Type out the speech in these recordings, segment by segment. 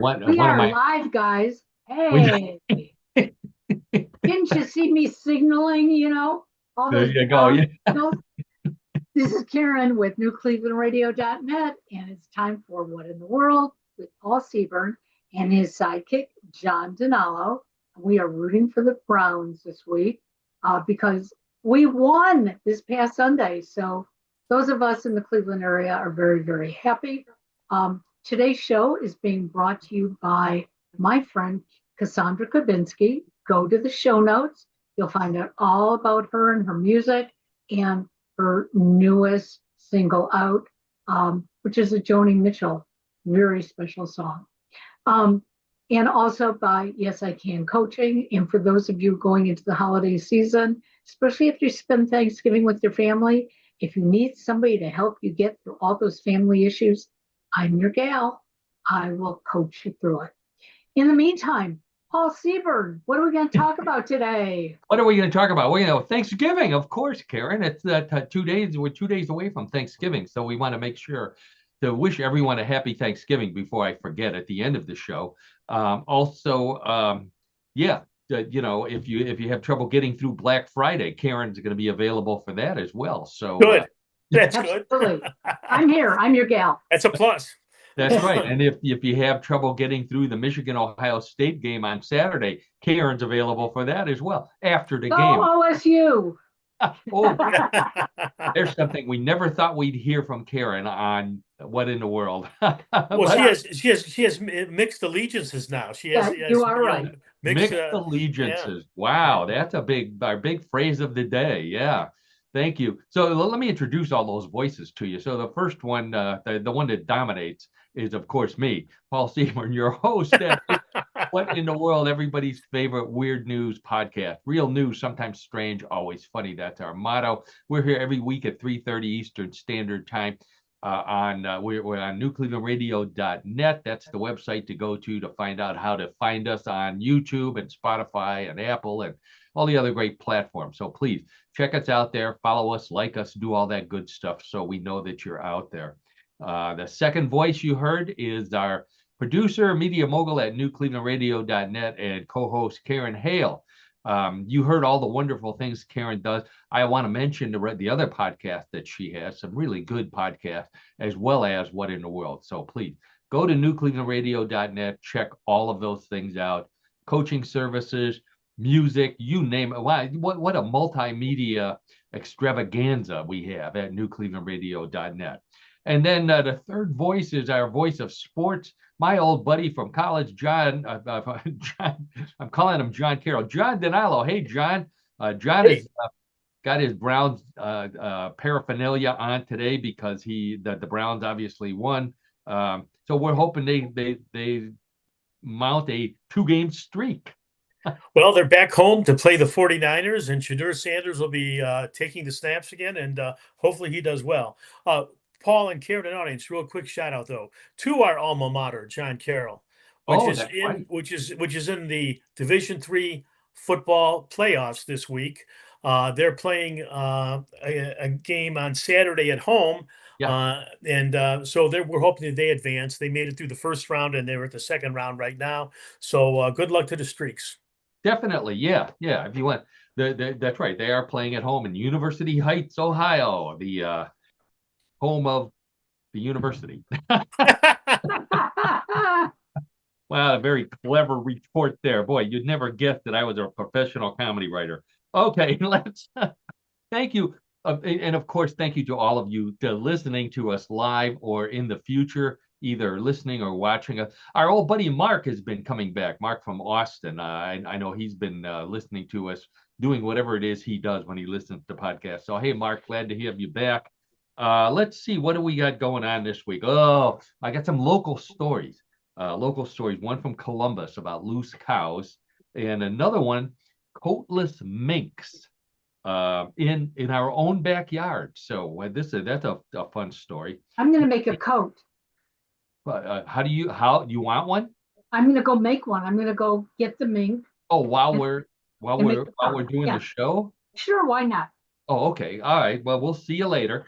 We one of are my live, guys. we, Hey, didn't you see me signaling, all there those you go. brown Yeah. signals? This is Karen with newclevelandradio.net, and it's time for What in the World with Paul Seaburn and his sidekick, John Donalo. We are rooting for the Browns this week because we won this past Sunday. So those of us in the Cleveland area are very, very happy. Today's show is being brought to you by my friend Cassandra Kubinski. Go to the show notes. You'll find out all about her and her music and her newest single out, which is a Joni Mitchell very special song. Um, and also by Yes I Can Coaching. And for those of you going into the holiday season, especially if you spend Thanksgiving with your family, if you need somebody to help you get through all those family issues, I'm your gal. I will coach you through it. In the meantime, Paul Seaburn, what are we going to talk about today? What are we going to talk about? Well, Thanksgiving, of course, Karen. It's that 2 days. We're 2 days away from Thanksgiving, so we want to make sure to wish everyone a happy Thanksgiving before I forget at the end of the show. Yeah, if you have trouble getting through Black Friday, Karen's going to be available for that as well. So Good. That's Absolutely. good. I'm here. I'm your gal. That's a plus. that's right. And if you have trouble getting through the Michigan-Ohio State game on Saturday, Karen's available for that as well after the Go game. OSU. Oh, there's something we never thought we'd hear from Karen on What in the World. Well, she has mixed allegiances now. She has, You are right. Mixed allegiances. Yeah. Wow, that's our big phrase of the day. Yeah. Thank you. So let me introduce all those voices to you. So the first one, the one that dominates is, of course, me, Paul Seaburn, your host at What in the World, everybody's favorite weird news podcast. Real news, sometimes strange, always funny. That's our motto. We're here every week at 3:30 Eastern Standard Time. We're on newclevelandradio.net. That's the website to go to find out how to find us on YouTube and Spotify and Apple and all the other great platforms. So please check us out there, follow us, like us, do all that good stuff so we know that you're out there. The second voice you heard is our producer, media mogul at newclevelandradio.net and co-host Karen Hale. You heard all the wonderful things Karen does. I want to mention the other podcast that she has, some really good podcasts, as well as What in the World. So please go to newclevelandradio.net, check all of those things out. Coaching services, music, you name it. Wow, what a multimedia extravaganza we have at newclevelandradio.net. And then the third voice is our voice of sports, my old buddy from college, John. John, I'm calling him John Carroll. John Donalo. Hey, John. John has got his Browns paraphernalia on today because the Browns obviously won. So we're hoping they mount a 2-game streak. Well, they're back home to play the 49ers, and Shadur Sanders will be taking the snaps again, and hopefully he does well. Paul and Karen, an audience, real quick shout out though to our alma mater, John Carroll, which is in the Division III football playoffs this week. They're playing a game on Saturday at home. Yeah. So we're hoping that they advance. They made it through the first round, and they're at the second round right now. So good luck to the Streaks. Definitely, yeah. If you want, that's right. They are playing at home in University Heights, Ohio, the home of the university. Wow, a very clever report there. Boy, you'd never guess that I was a professional comedy writer. Okay, let's thank you. And of course, thank you to all of you listening to us live or in the future, either listening or watching us. Our old buddy Mark has been coming back. Mark from Austin. I know he's been listening to us, doing whatever it is he does when he listens to podcasts. So, hey, Mark, glad to have you back. Let's see, what do we got going on this week? Oh, I got some local stories. One from Columbus about loose cows, and another one, coatless minks in our own backyard. So that's a fun story. I'm going to make a coat. How do you want one? I'm going to go make one. I'm going to go get the mink. Oh, while we're doing the show? Sure, why not? Oh, okay. All right. Well, we'll see you later.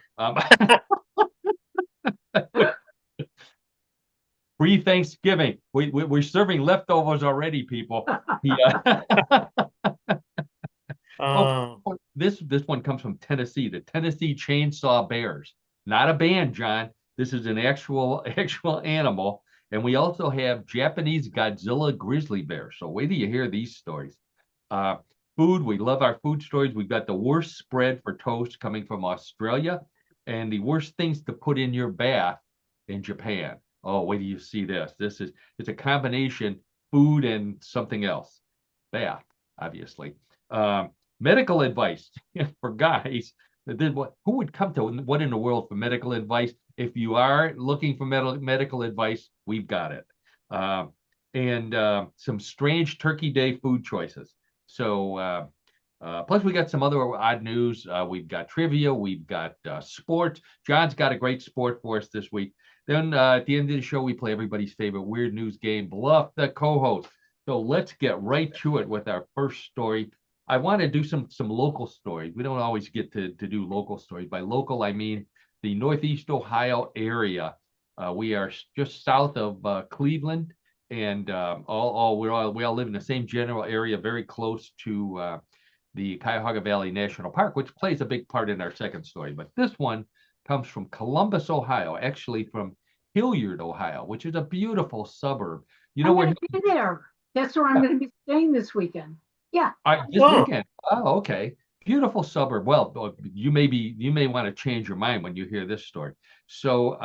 Thanksgiving. We're serving leftovers already, people. Yeah. Uh, This one comes from Tennessee, the Tennessee Chainsaw Bears. Not a band, John. This is an actual animal. And we also have Japanese Godzilla grizzly bears. So wait till you hear these stories. Uh, Food, we love our food stories. We've got the worst spread for toast coming from Australia, and the worst things to put in your bath in Japan. Oh, wait till you see this. It's a combination food and something else. Bath, obviously. Um, Medical advice for guys. Who would come to What in the World for medical advice? If you are looking for medical advice, we've got it. And some strange Turkey Day food choices. So plus we got some other odd news. We've got trivia. We've got sports. John's got a great sport for us this week. Then at the end of the show, we play everybody's favorite weird news game, Bluff the Co-host. So let's get right to it with our first story. I want to do some local stories. We don't always get to do local stories. By local, I mean the Northeast Ohio area. We are just south of Cleveland, and we all live in the same general area, very close to the Cuyahoga Valley National Park, which plays a big part in our second story. But this one comes from Columbus, Ohio, actually from Hilliard, Ohio, which is a beautiful suburb. You know I'm where? going to be there. That's where I'm going to be staying this weekend. Yeah. This weekend. Oh, okay. Beautiful suburb. Well, you may want to change your mind when you hear this story. So,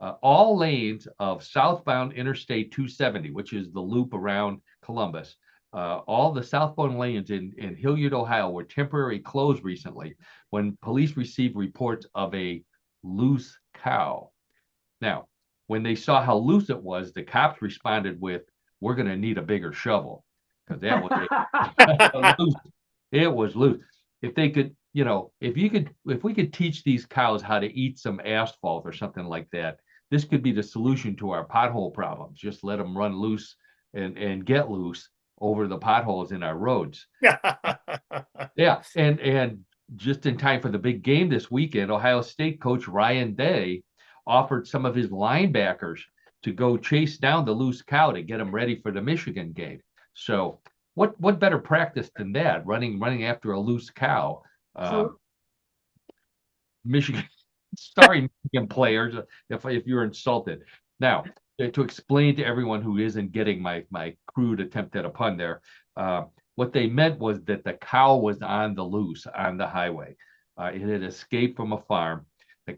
all lanes of southbound Interstate 270, which is the loop around Columbus, all the southbound lanes in Hilliard, Ohio, were temporarily closed recently when police received reports of a loose cow. Now, when they saw how loose it was, the cops responded with, "We're going to need a bigger shovel," because that was loose. It was loose. If they could, if we could teach these cows how to eat some asphalt or something like that, this could be the solution to our pothole problems. Just let them run loose and get loose over the potholes in our roads. Yeah, and just in time for the big game this weekend, Ohio State coach Ryan Day offered some of his linebackers to go chase down the loose cow to get them ready for the Michigan game. So what better practice than that? Running after a loose cow. Michigan, sorry, Michigan players, if you're insulted. Now, to explain to everyone who isn't getting my crude attempt at a pun there, what they meant was that the cow was on the loose on the highway. It had escaped from a farm. The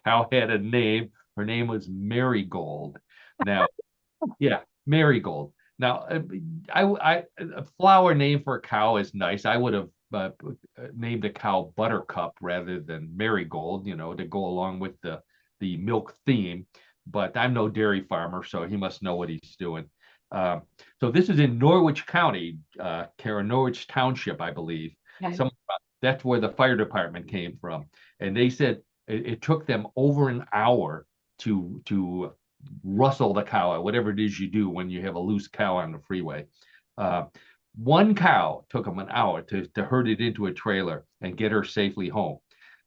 cow had a name. Her name was Marigold. Now, yeah, Marigold. Now, a flower name for a cow is nice. I would have named a cow Buttercup rather than Marigold, to go along with the milk theme. But I'm no dairy farmer, so he must know what he's doing. So this is in Norwich County, Karen, Norwich Township, I believe. Okay. That's where the fire department came from, and they said it took them over an hour to rustle the cow, whatever it is you do when you have a loose cow on the freeway. One cow took them an hour to herd it into a trailer and get her safely home.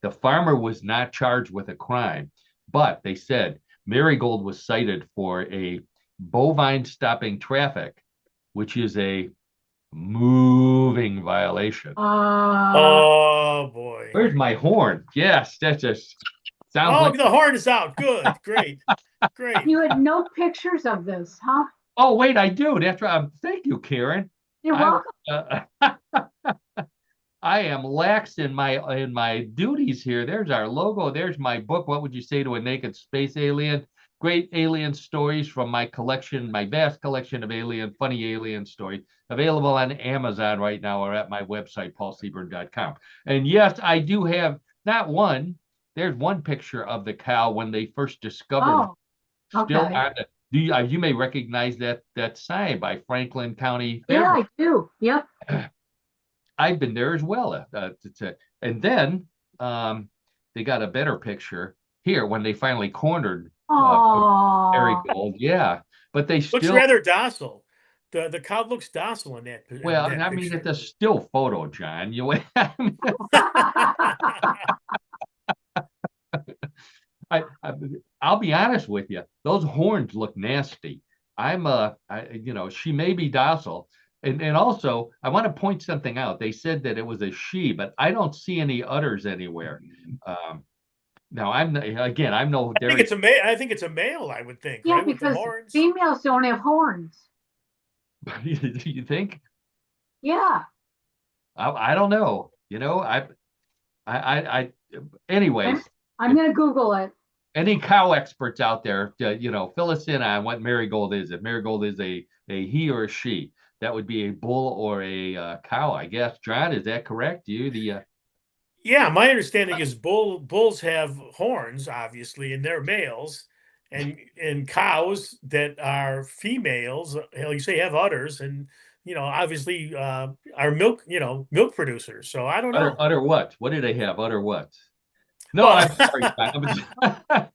The farmer was not charged with a crime, but they said Marigold was cited for a bovine stopping traffic, which is a moving violation. Oh boy. Where's my horn? Yes, that just sounds like the horn is out. Good, great. You had no pictures of this, huh? Oh, wait, I do. That's right. Thank you, Karen. You're welcome. I am lax in my duties here. There's our logo. There's my book. What would you say to a naked space alien? Great alien stories from my collection, my vast collection of funny alien stories, available on Amazon right now or at my website, paulseaburn.com. And yes, I do have not one. There's one picture of the cow when they first discovered. Still on the, you may recognize that sign by Franklin County Fair. Yeah, I do. Yep. I've been there as well. And then they got a better picture here when they finally cornered Marigold. Yeah, but they still looks rather docile. The cow looks docile in that. Well, in that I mean, picture. it's a still photo, John. I'll be honest with you. Those horns look nasty. She may be docile. And also, I want to point something out. They said that it was a she, but I don't see any udders anywhere. Now, I'm no I think dairy. it's a male. I think it's a male. I would think, Yeah, right, with the because horns. females don't have horns. Do you think? Yeah. I don't know. I anyways, I'm going to Google it. any cow experts out there, fill us in on what marigold is. If marigold is a he or a she, that would be a bull or a cow, I guess. John, is that correct? Yeah, my understanding is bulls have horns, obviously, and they're males, and cows that are females, you say have udders, and obviously are milk producers. So I don't utter know. utter what? What do they have? Utter what? No, Well, I'm sorry, John.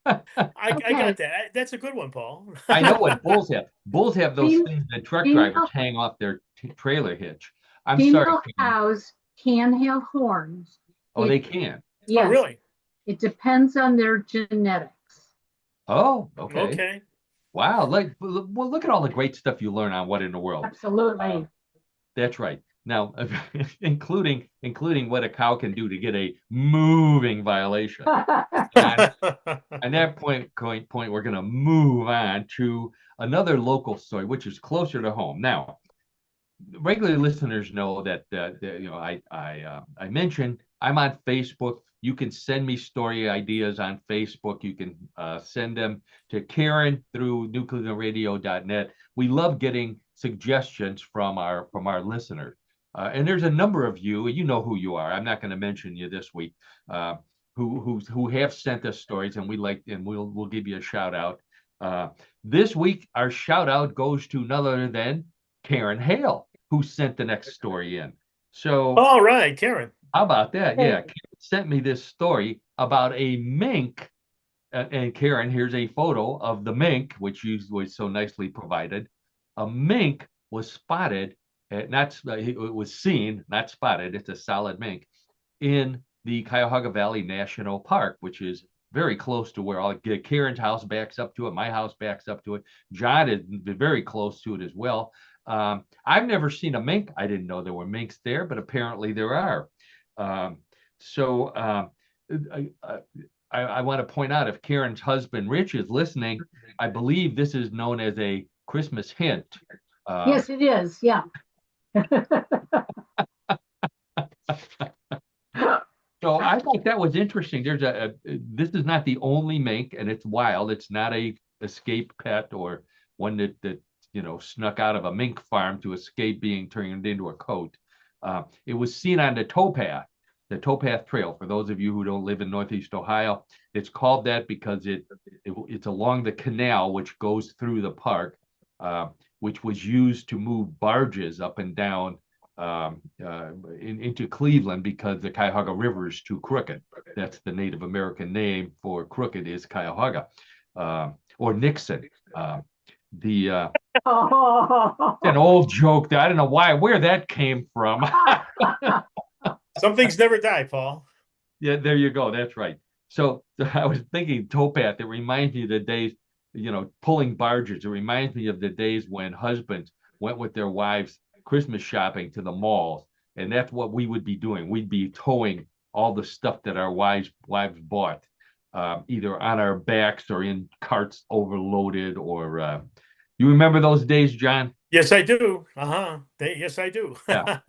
I Okay. got that. That's a good one, Paul. I know what bulls have. Bulls have those Fem- things that truck female, drivers hang off their trailer hitch. I'm sorry, female Karen. cows can have horns. Oh, It- they can. Oh, Yes. really? It depends on their genetics. Oh, okay. Okay. Wow. Well, look at all the great stuff you learn on What in the World. Absolutely. That's right. Now, including what a cow can do to get a moving violation. And at that point, we're going to move on to another local story, which is closer to home. Now, regular listeners know that I mentioned I'm on Facebook. You can send me story ideas on Facebook. You can send them to Karen through newclevelandradio.net. We love getting suggestions from our listeners. And there's a number of you, you know who you are. I'm not going to mention you this week, who have sent us stories, and we'll give you a shout out. This week, our shout out goes to none other than Karen Hale, who sent the next story in. So, All right, Karen. how about that? Yeah, Karen sent me this story about a mink. And Karen, here's a photo of the mink, which was so nicely provided. A mink was spotted, it was seen, not spotted, it's a solid mink, in the Cuyahoga Valley National Park, which is very close to where Karen's house backs up to it. My house backs up to it. John is very close to it as well. I've never seen a mink. I didn't know there were minks there, but apparently there are. So I want to point out, if Karen's husband, Rich, is listening, I believe this is known as a Christmas hint. Yes, it is. Yeah. So I thought that was interesting. This is not the only mink, and it's wild. It's not a escaped pet or one that snuck out of a mink farm to escape being turned into a coat. It was seen on the towpath trail. For those of you who don't live in Northeast Ohio, it's called that because it's along the canal which goes through the park, which was used to move barges up and down into Cleveland because the Cuyahoga River is too crooked. That's the Native American name for crooked, is Cuyahoga, or Nixon. An old joke that I don't know where that came from. Some things never die, Paul. Yeah, there you go. That's right. So I was thinking towpath. It reminds me of the days, pulling barges. It reminds me of the days when husbands went with their wives Christmas shopping to the malls, and that's what we would be doing. We'd be towing all the stuff that our wives bought, either on our backs or in carts overloaded. Or you remember those days, John? Yes, I do. Yes, I do. Yeah.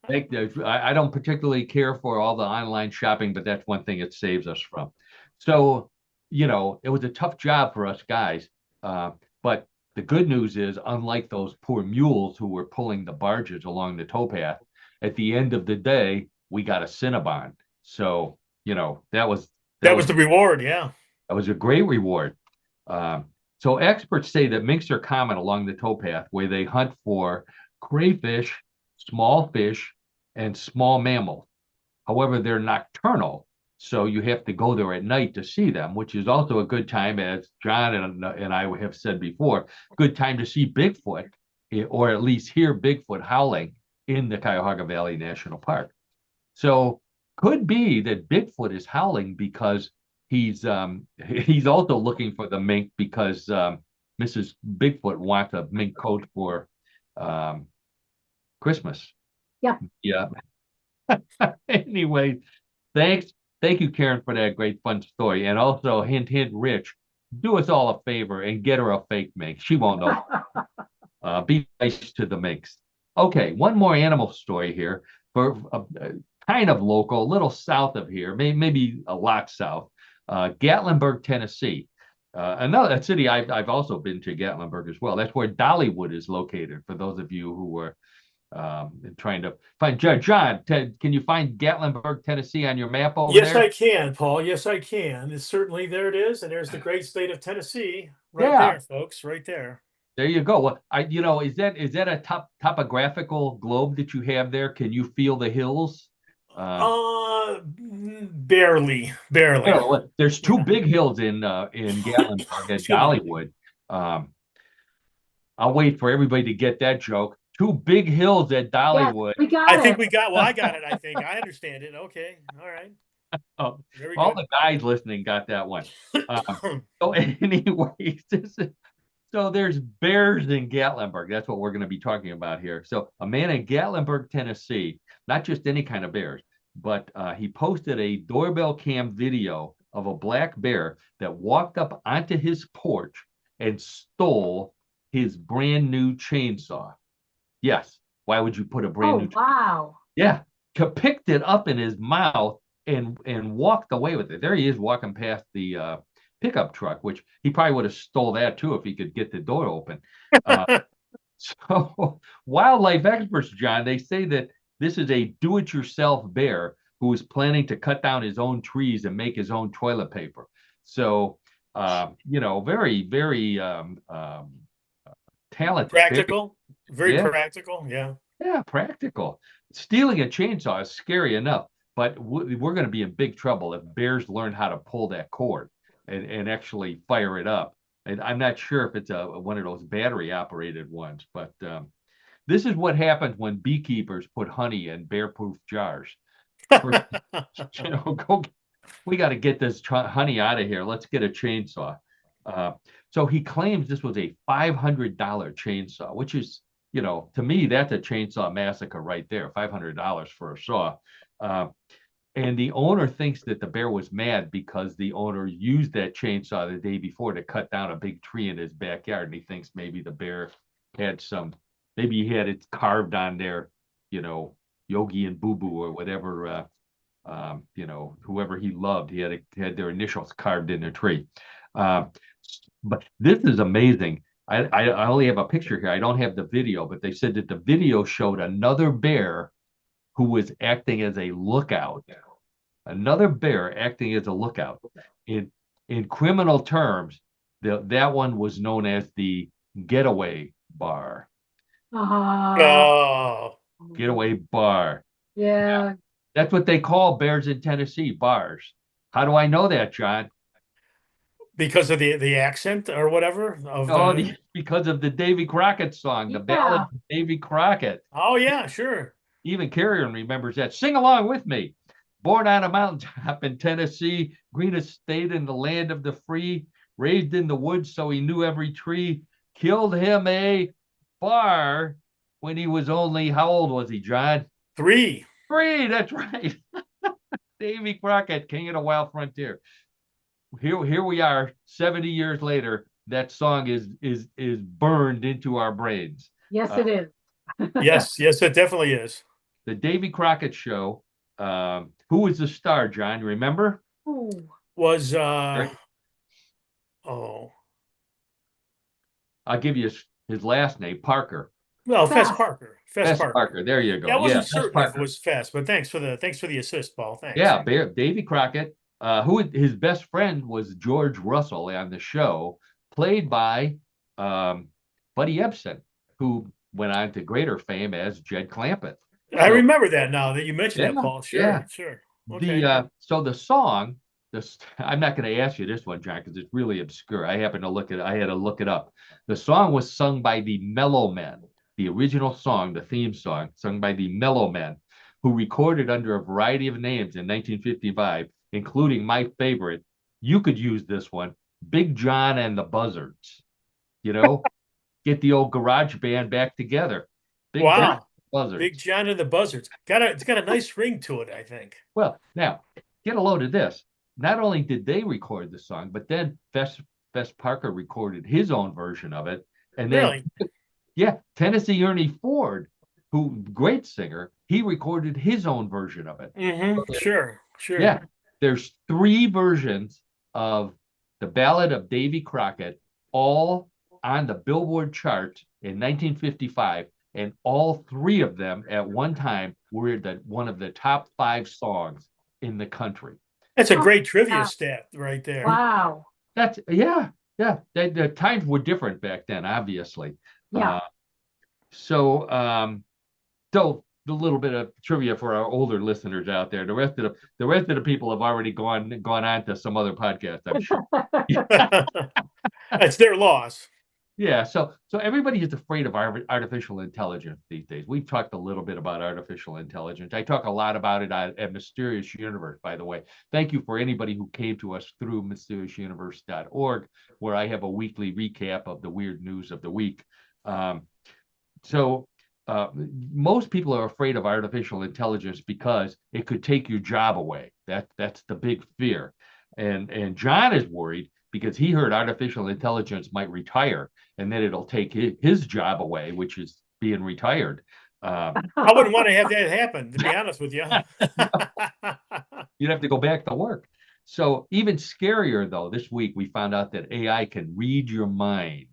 I don't particularly care for all the online shopping, but that's one thing it saves us from. So, it was a tough job for us guys. But the good news is, unlike those poor mules who were pulling the barges along the towpath, at the end of the day, we got a Cinnabon. So, that was the reward. Yeah. That was a great reward. So experts say that minks are common along the towpath, where they hunt for crayfish, small fish, and small mammals. However, they're nocturnal, so you have to go there at night to see them, which is also a good time, as John and I have said before, good time to see Bigfoot, or at least hear Bigfoot howling in the Cuyahoga Valley National Park. So could be that Bigfoot is howling because he's also looking for the mink because Mrs. Bigfoot wants a mink coat for Christmas. Yeah. Yeah. Anyway, thanks. Thank you, Karen, for that great fun story. And also, hint, hint, Rich, do us all a favor and get her a fake mink. She won't know. Be nice to the minks. Okay, one more animal story here for kind of local, a little south of here, maybe a lot south. Gatlinburg, Tennessee. Another city I've also been to, Gatlinburg as well. That's where Dollywood is located. For those of you who were trying to find John, can you find Gatlinburg, Tennessee on your map over Yes, there? I can, Paul. Yes, I can. It's certainly there it is, and there's the great state of Tennessee right Yeah, there, folks, right there. there you go. Well, is that a topographical globe that you have there? Can you feel the hills? Barely, barely. Well, there's two Yeah. big hills in Gatlinburg at Excuse me. Dollywood. Um, I'll wait for everybody to get that joke. Two big hills at Yes, Dollywood. we got I it. think we got. Well, I got it. I think I understand it. Okay, all right. Oh, Very all good. the guys listening got that one. So, anyways, so there's bears in Gatlinburg. That's what we're going to be talking about here. So, a man in Gatlinburg, Tennessee, not just any kind of bears, but he posted a doorbell cam video of a black bear that walked up onto his porch and stole his brand new chainsaw. Yes. Why would you put a brand new? Wow. Yeah. Picked it up in his mouth and walked away with it. There he is walking past the pickup truck, which he probably would have stole that too if he could get the door open. So wildlife experts, John, they say that this is a do-it-yourself bear who is planning to cut down his own trees and make his own toilet paper. So, very, very talented. Practical, very Yeah. practical. Yeah. Yeah, practical. Stealing a chainsaw is scary enough, but we're going to be in big trouble if bears learn how to pull that cord and actually fire it up. And I'm not sure if it's one of those battery operated ones, but this is what happens when beekeepers put honey in bear-proof jars. First, we got to get this honey out of here. Let's get a chainsaw. So he claims this was a $500 chainsaw, which is, to me, that's a chainsaw massacre right there. $500 for a saw. And the owner thinks that the bear was mad because the owner used that chainsaw the day before to cut down a big tree in his backyard. And he thinks maybe the bear had maybe he had it carved on there, Yogi and Boo Boo or whatever, whoever he loved. He had their initials carved in the tree. But this is amazing. I only have a picture here. I don't have the video, but they said that the video showed another bear who was acting as a lookout. Another bear acting as a lookout. In criminal terms, that one was known as the getaway bar. Oh. Getaway bar. Yeah. That's what they call bears in Tennessee, bars. How do I know that, John? Because of the accent or whatever of because of the Davy Crockett song, the Ballad of Davy Crockett. Oh yeah, sure. Even Carrion remembers that. Sing along with me. Born on a mountaintop in Tennessee, greenest state in the land of the free, raised in the woods so he knew every tree, killed him a bar when he was only, how old was he, John? 3. 3, that's right. Davy Crockett, king of the wild frontier. Here we are 70 years later. That song is burned into our brains. Yes, it is. yes, it definitely is. The Davy Crockett Show. Who was the star, John? You remember? Ooh. Was I'll give you his last name, Parker. Well, Fess Parker. Fess Parker. There you go. Yeah, I wasn't certain if it was Fess, but thanks for the assist, Paul. Thanks. Yeah, Davy Crockett. Who his best friend was George Russell on the show, played by Buddy Ebsen, who went on to greater fame as Jed Clampett. I remember that now that you mentioned that, Paul. Sure. Okay. So the song, I'm not going to ask you this one, John, because it's really obscure. I had to look it up. The song was sung by the Mellow Men. The original song, the theme song, sung by the Mellow Men, who recorded under a variety of names in 1955, including my favorite, you could use this one. Big John and the Buzzards. You know, get the old garage band back together. Big John and Wow. the Buzzards. Big John and the Buzzards. It's got a nice ring to it, I think. Well, now get a load of this. Not only did they record the song, but then Fess Parker recorded his own version of it, and then Really? yeah, Tennessee Ernie Ford, who great singer, he recorded his own version of it. Mm-hmm. Sure. Yeah, there's 3 versions of the Ballad of Davy Crockett, all on the Billboard chart in 1955, and all 3 of them at one time were one of the top 5 songs in the country. That's a great trivia wow. stat right there. Wow. That's yeah. The times were different back then, obviously. Yeah. So a little bit of trivia for our older listeners out there. The rest of the people have already gone on to some other podcast, I'm sure. That's their loss. Yeah, so everybody is afraid of artificial intelligence these days. We've talked a little bit about artificial intelligence. I talk a lot about it at Mysterious Universe, by the way. Thank you for anybody who came to us through mysteriousuniverse.org, where I have a weekly recap of the weird news of the week. Most people are afraid of artificial intelligence because it could take your job away. That's the big fear. And John is worried because he heard artificial intelligence might retire, and then it'll take his job away, which is being retired. I wouldn't want to have that happen, to be honest with you. You'd have to go back to work. So even scarier, though, this week we found out that AI can read your mind.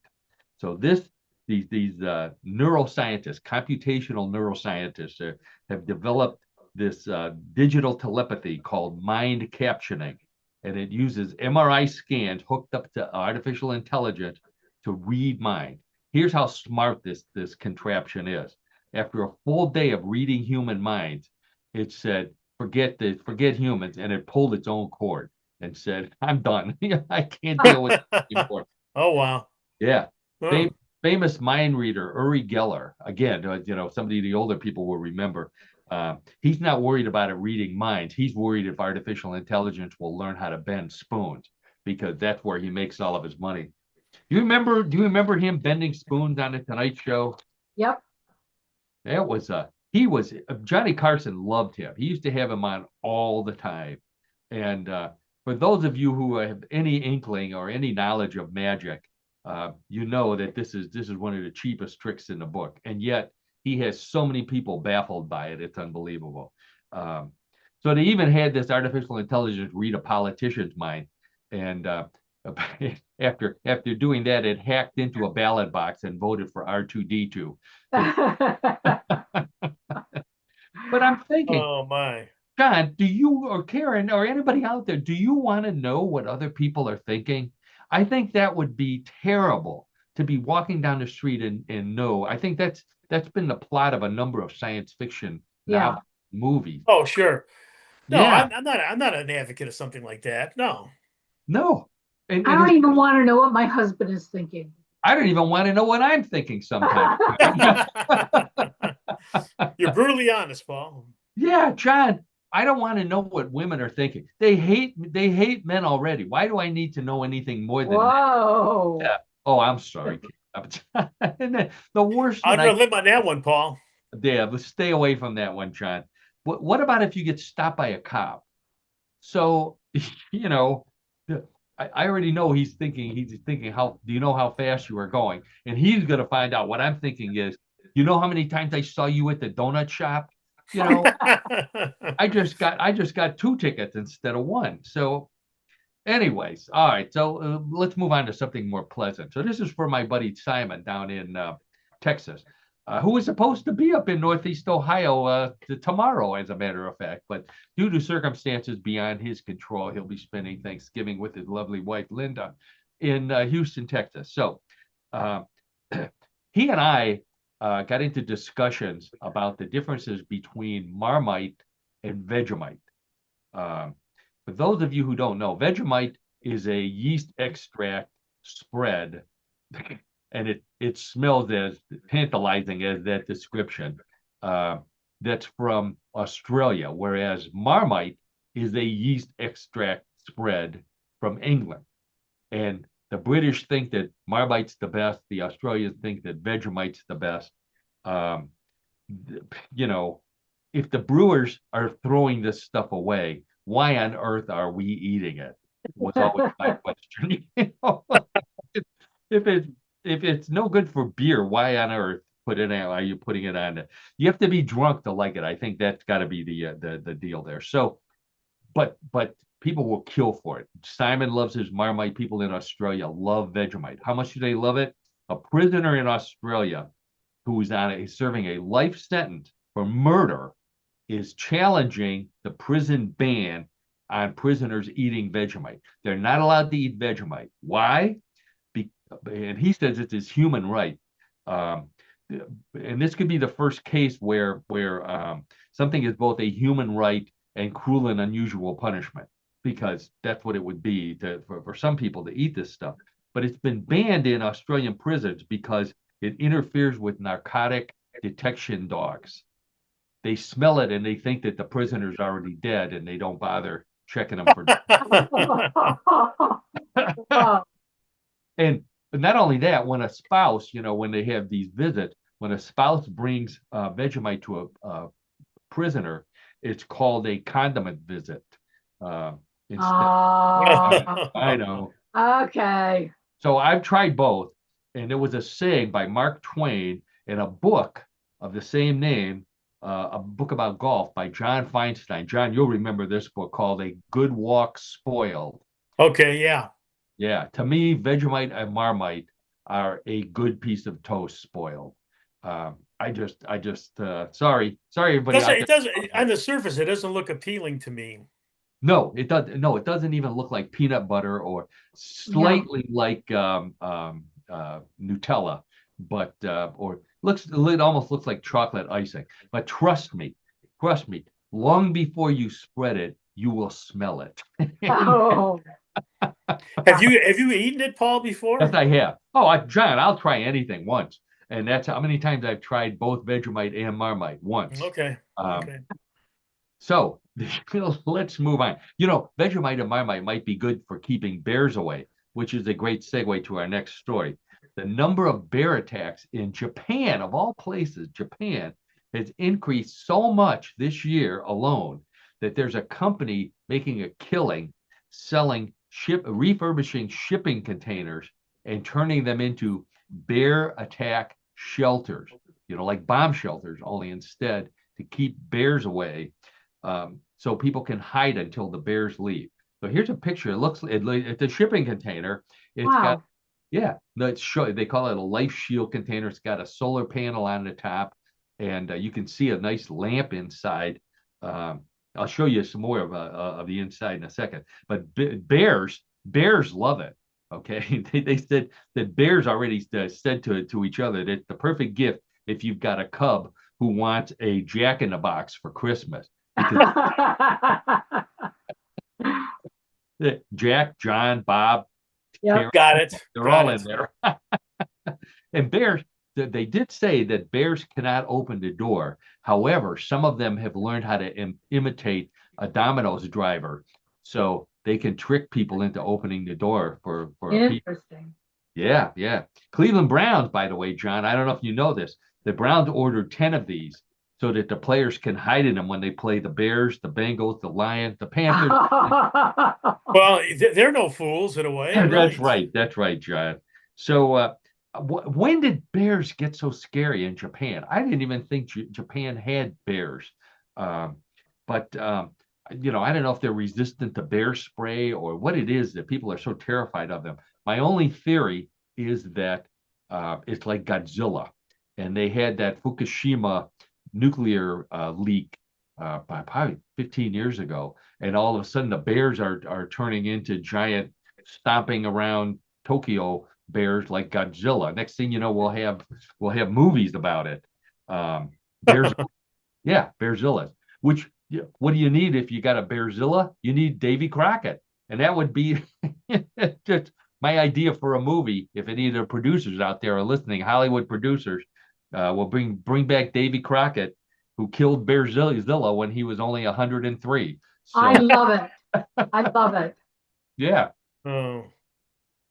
So these neuroscientists, computational neuroscientists, have developed this digital telepathy called mind captioning. And it uses MRI scans hooked up to artificial intelligence to read mind. Here's how smart this contraption is. After a full day of reading human minds, it said, forget humans, and it pulled its own cord and said, I'm done. I can't deal with it anymore. Oh, wow. Yeah. Oh. Famous mind reader, Uri Geller, again, somebody the older people will remember. He's not worried about it reading minds. He's worried if artificial intelligence will learn how to bend spoons, because that's where he makes all of his money. Do you remember him bending spoons on the Tonight Show? Yep. That was Johnny Carson loved him. He used to have him on all the time. And for those of you who have any inkling or any knowledge of magic, you know that this is one of the cheapest tricks in the book, and yet he has so many people baffled by it. It's unbelievable. So they even had this artificial intelligence read a politician's mind, and after doing that, it hacked into a ballot box and voted for R2D2. But I'm thinking, oh my, John, do you or Karen or anybody out there, do you want to know what other people are thinking? I think that would be terrible, to be walking down the street and know. I think that's been the plot of a number of science fiction movies. Oh, sure. No, yeah. I'm not an advocate of something like that. No. And I don't even want to know what my husband is thinking. I don't even want to know what I'm thinking sometimes. You're brutally honest, Paul. Yeah, John, I don't want to know what women are thinking. They hate men already. Why do I need to know anything more than Whoa. that? Yeah. Oh, I'm sorry. And then the worst I'm gonna live on that one, Paul. Yeah, but stay away from that one, John. What about if you get stopped by a cop? So, I already know he's thinking, how do you know how fast you are going? And he's going to find out. What I'm thinking is, you know how many times I saw you at the donut shop? I just got 2 tickets instead of 1. So anyways, all right. So let's move on to something more pleasant. So this is for my buddy Simon down in Texas, who was supposed to be up in Northeast Ohio tomorrow, as a matter of fact. But due to circumstances beyond his control, he'll be spending Thanksgiving with his lovely wife, Linda, in Houston, Texas. So he and I got into discussions about the differences between Marmite and Vegemite. For those of you who don't know, Vegemite is a yeast extract spread, and it smells as tantalizing as that description. That's from Australia, whereas Marmite is a yeast extract spread from England. And the British think that Marmite's the best. The Australians think that Vegemite's the best. Um, you know, if the brewers are throwing this stuff away, why on earth are we eating it? Was always my question. If it's if it's no good for beer, why on earth are you putting it on? You have to be drunk to like it. I think that's got to be the deal there. So, but people will kill for it. Simon loves his Marmite. People in Australia love Vegemite. How much do they love it? A prisoner in Australia who is serving a life sentence for murder is challenging the prison ban on prisoners eating Vegemite. They're not allowed to eat Vegemite. Why? And he says it's his human right. Um, and this could be the first case where something is both a human right and cruel and unusual punishment, because that's what it would be for some people to eat this stuff. But it's been banned in Australian prisons because it interferes with narcotic detection dogs. They smell it and they think that the prisoner's already dead, and they don't bother checking them for. And not only that, when a spouse, when they have these visits, when a spouse brings Vegemite to a prisoner, it's called a condiment visit. Instead, I know. Okay. So I've tried both, and there was a saying by Mark Twain in a book of the same name, a book about golf by John Feinstein. John, you'll remember this book called A Good Walk Spoiled. Okay, yeah. Yeah, to me, Vegemite and Marmite are a good piece of toast spoiled. I just, sorry, everybody. It doesn't, on the surface, it doesn't look appealing to me. No, it doesn't. No, it doesn't even look like peanut butter, or slightly like Nutella, but it almost looks like chocolate icing. But trust me, long before you spread it, you will smell it. Oh. Have you eaten it, Paul, before? Yes, I have. Oh, John, I'll try anything once, and that's how many times I've tried both Vegemite and Marmite once. Okay. So let's move on. Vegemite and Marmite might be good for keeping bears away, which is a great segue to our next story. The number of bear attacks in Japan, of all places, Japan, has increased so much this year alone that there's a company making a killing selling refurbishing shipping containers and turning them into bear attack shelters, like bomb shelters, only instead to keep bears away, so people can hide until the bears leave. So here's a picture. It's a shipping container. It's got, yeah, no, they call it a life shield container. It's got a solar panel on the top, and you can see a nice lamp inside. I'll show you some more of the inside in a second. But bears love it. Okay, they said that bears already said to each other that it's the perfect gift if you've got a cub who wants a Jack in the Box for Christmas. Jack, John, Bob, Yep. Got it. They're all in there. And bears, they did say that bears cannot open the door. However, some of them have learned how to imitate a Domino's driver, so they can trick people into opening the door for Interesting. Yeah. Cleveland Browns, by the way, John, I don't know if you know this, the Browns ordered 10 of these so that the players can hide in them when they play the Bears, the Bengals, the Lions, the Panthers. Well, they're no fools in a way. That's right. That's right, John. So when did bears get so scary in Japan? I didn't even think Japan had bears. But I don't know if they're resistant to bear spray or what it is that people are so terrified of them. My only theory is that it's like Godzilla, and they had that Fukushima nuclear leak by probably 15 years ago, and all of a sudden the bears are turning into giant stomping around Tokyo bears like Godzilla. Next thing you know, we'll have movies about it. Bears, yeah, Bearzilla. Which, what do you need if you got a Bearzilla? You need Davy Crockett, and that would be just my idea for a movie. If any of the producers out there are listening, Hollywood producers, will bring back Davy Crockett, who killed Bearzilla when he was only 103. So, I love it. I love it. Yeah. Oh.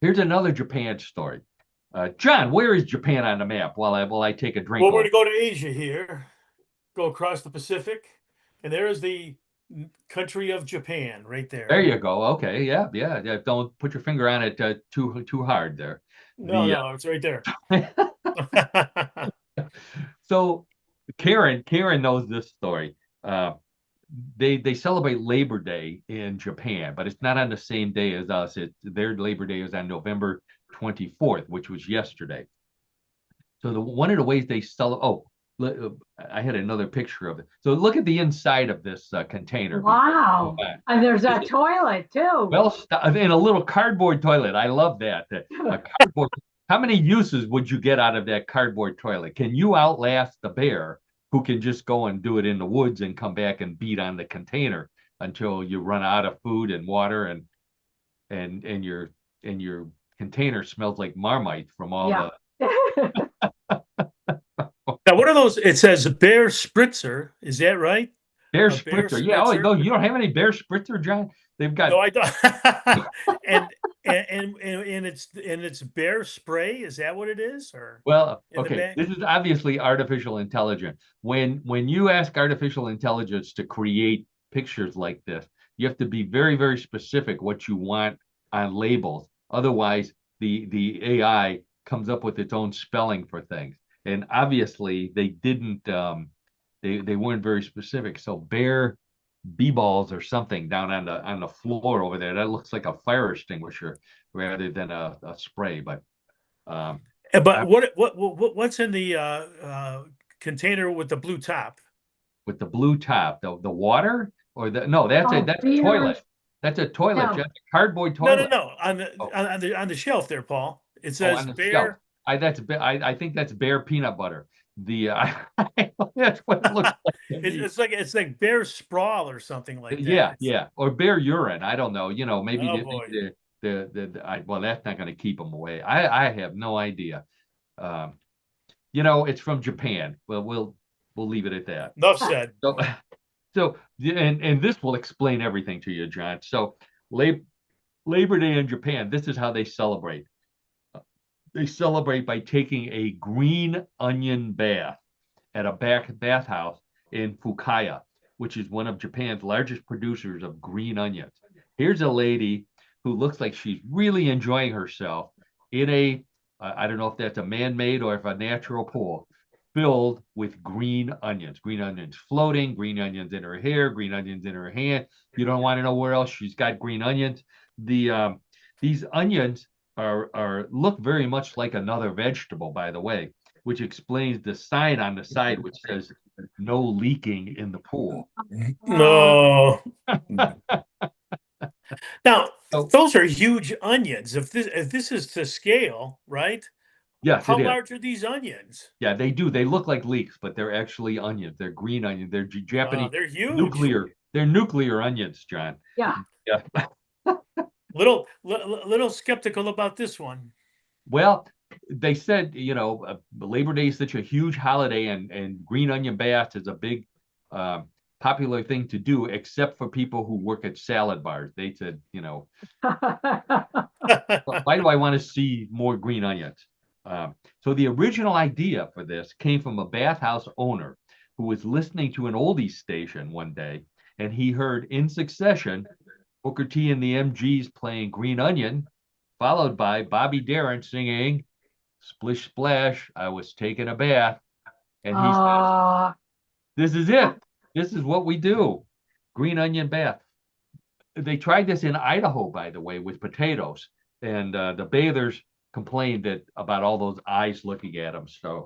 Here's another Japan story. John, where is Japan on the map? While I take a drink Well, we're over. to go to Asia here, go across the Pacific, and there is the country of Japan right There there. you go. Okay, yeah, yeah, yeah. Don't put your finger on it too hard there. No, The no, it's right there. so Karen knows this story. Uh, they celebrate Labor Day in Japan, but it's not on the same day as us. Their Labor Day is on November 24th, which was yesterday. So one of the ways they celebrate. Oh, I had another picture of it. So look at the inside of this container. Wow. And there's a toilet too. Well, in a little cardboard toilet. I love that. A cardboard. How many uses would you get out of that cardboard toilet? Can you outlast the bear who can just go and do it in the woods and come back and beat on the container until you run out of food and water and your container smells like Marmite from all Yeah. Now, what are those? It says bear spritzer. Is that right? bear A bear spritzer. Yeah. Oh spritzer? no, you don't have any bear spritzer, John? They've got No, I don't. and, and it's bear spray. Is that what it is? Or Well, in the okay, back? this is obviously artificial intelligence. When you ask artificial intelligence to create pictures like this, you have to be very, very specific what you want on labels. Otherwise, the AI comes up with its own spelling for things. And obviously, they didn't they weren't very specific. So bear b-balls or something down on the floor over there. That looks like a fire extinguisher rather than a spray. But um, But what's in the container with the blue top? with the blue top, the water or the no, that's Oh, that's a beers. toilet. That's a toilet, No. just a cardboard No, no, toilet. no. On the Oh, on the shelf there, Paul. It oh, says on the shelf. bear. I think that's bear peanut butter. The that's what it looks like to me. It's like bear sprawl or something like Yeah, that. yeah, or bear urine. I don't know. Maybe Oh boy. well, that's not going to keep them away. I have no idea. Um, it's from Japan. Well, we'll leave it at that. Enough said. So, and this will explain everything to you, John. So, Labor Day in Japan, this is how they celebrate. They celebrate by taking a green onion bath at a bathhouse in Fukaya, which is one of Japan's largest producers of green onions. Here's a lady who looks like she's really enjoying herself in I don't know if that's a man-made or if a natural pool, filled with green onions floating, green onions in her hair, green onions in her hand. You don't want to know where else she's got green onions. These onions are look very much like another vegetable, by the way, which explains the sign on the side which says no leaking in the pool. No. Now, So, those are huge onions. If this is to scale, right? yes, How it is. large are these onions? Yeah, they do. They look like leeks, but they're actually onions. They're green onions. They're Japanese They're huge. nuclear. They're nuclear onions, John. Yeah. Yeah. Little skeptical about this one. Well, they said, Labor Day is such a huge holiday, and green onion baths is a big popular thing to do, except for people who work at salad bars. They said, why do I want to see more green onions? So the original idea for this came from a bathhouse owner who was listening to an oldies station one day, and he heard in succession Booker T and the MGs playing Green Onion, followed by Bobby Darin singing Splish Splash, I Was Taking a Bath. And he says, this is it. This is what we do. Green onion bath. They tried this in Idaho, by the way, with potatoes. And the bathers complained about all those eyes looking at them. So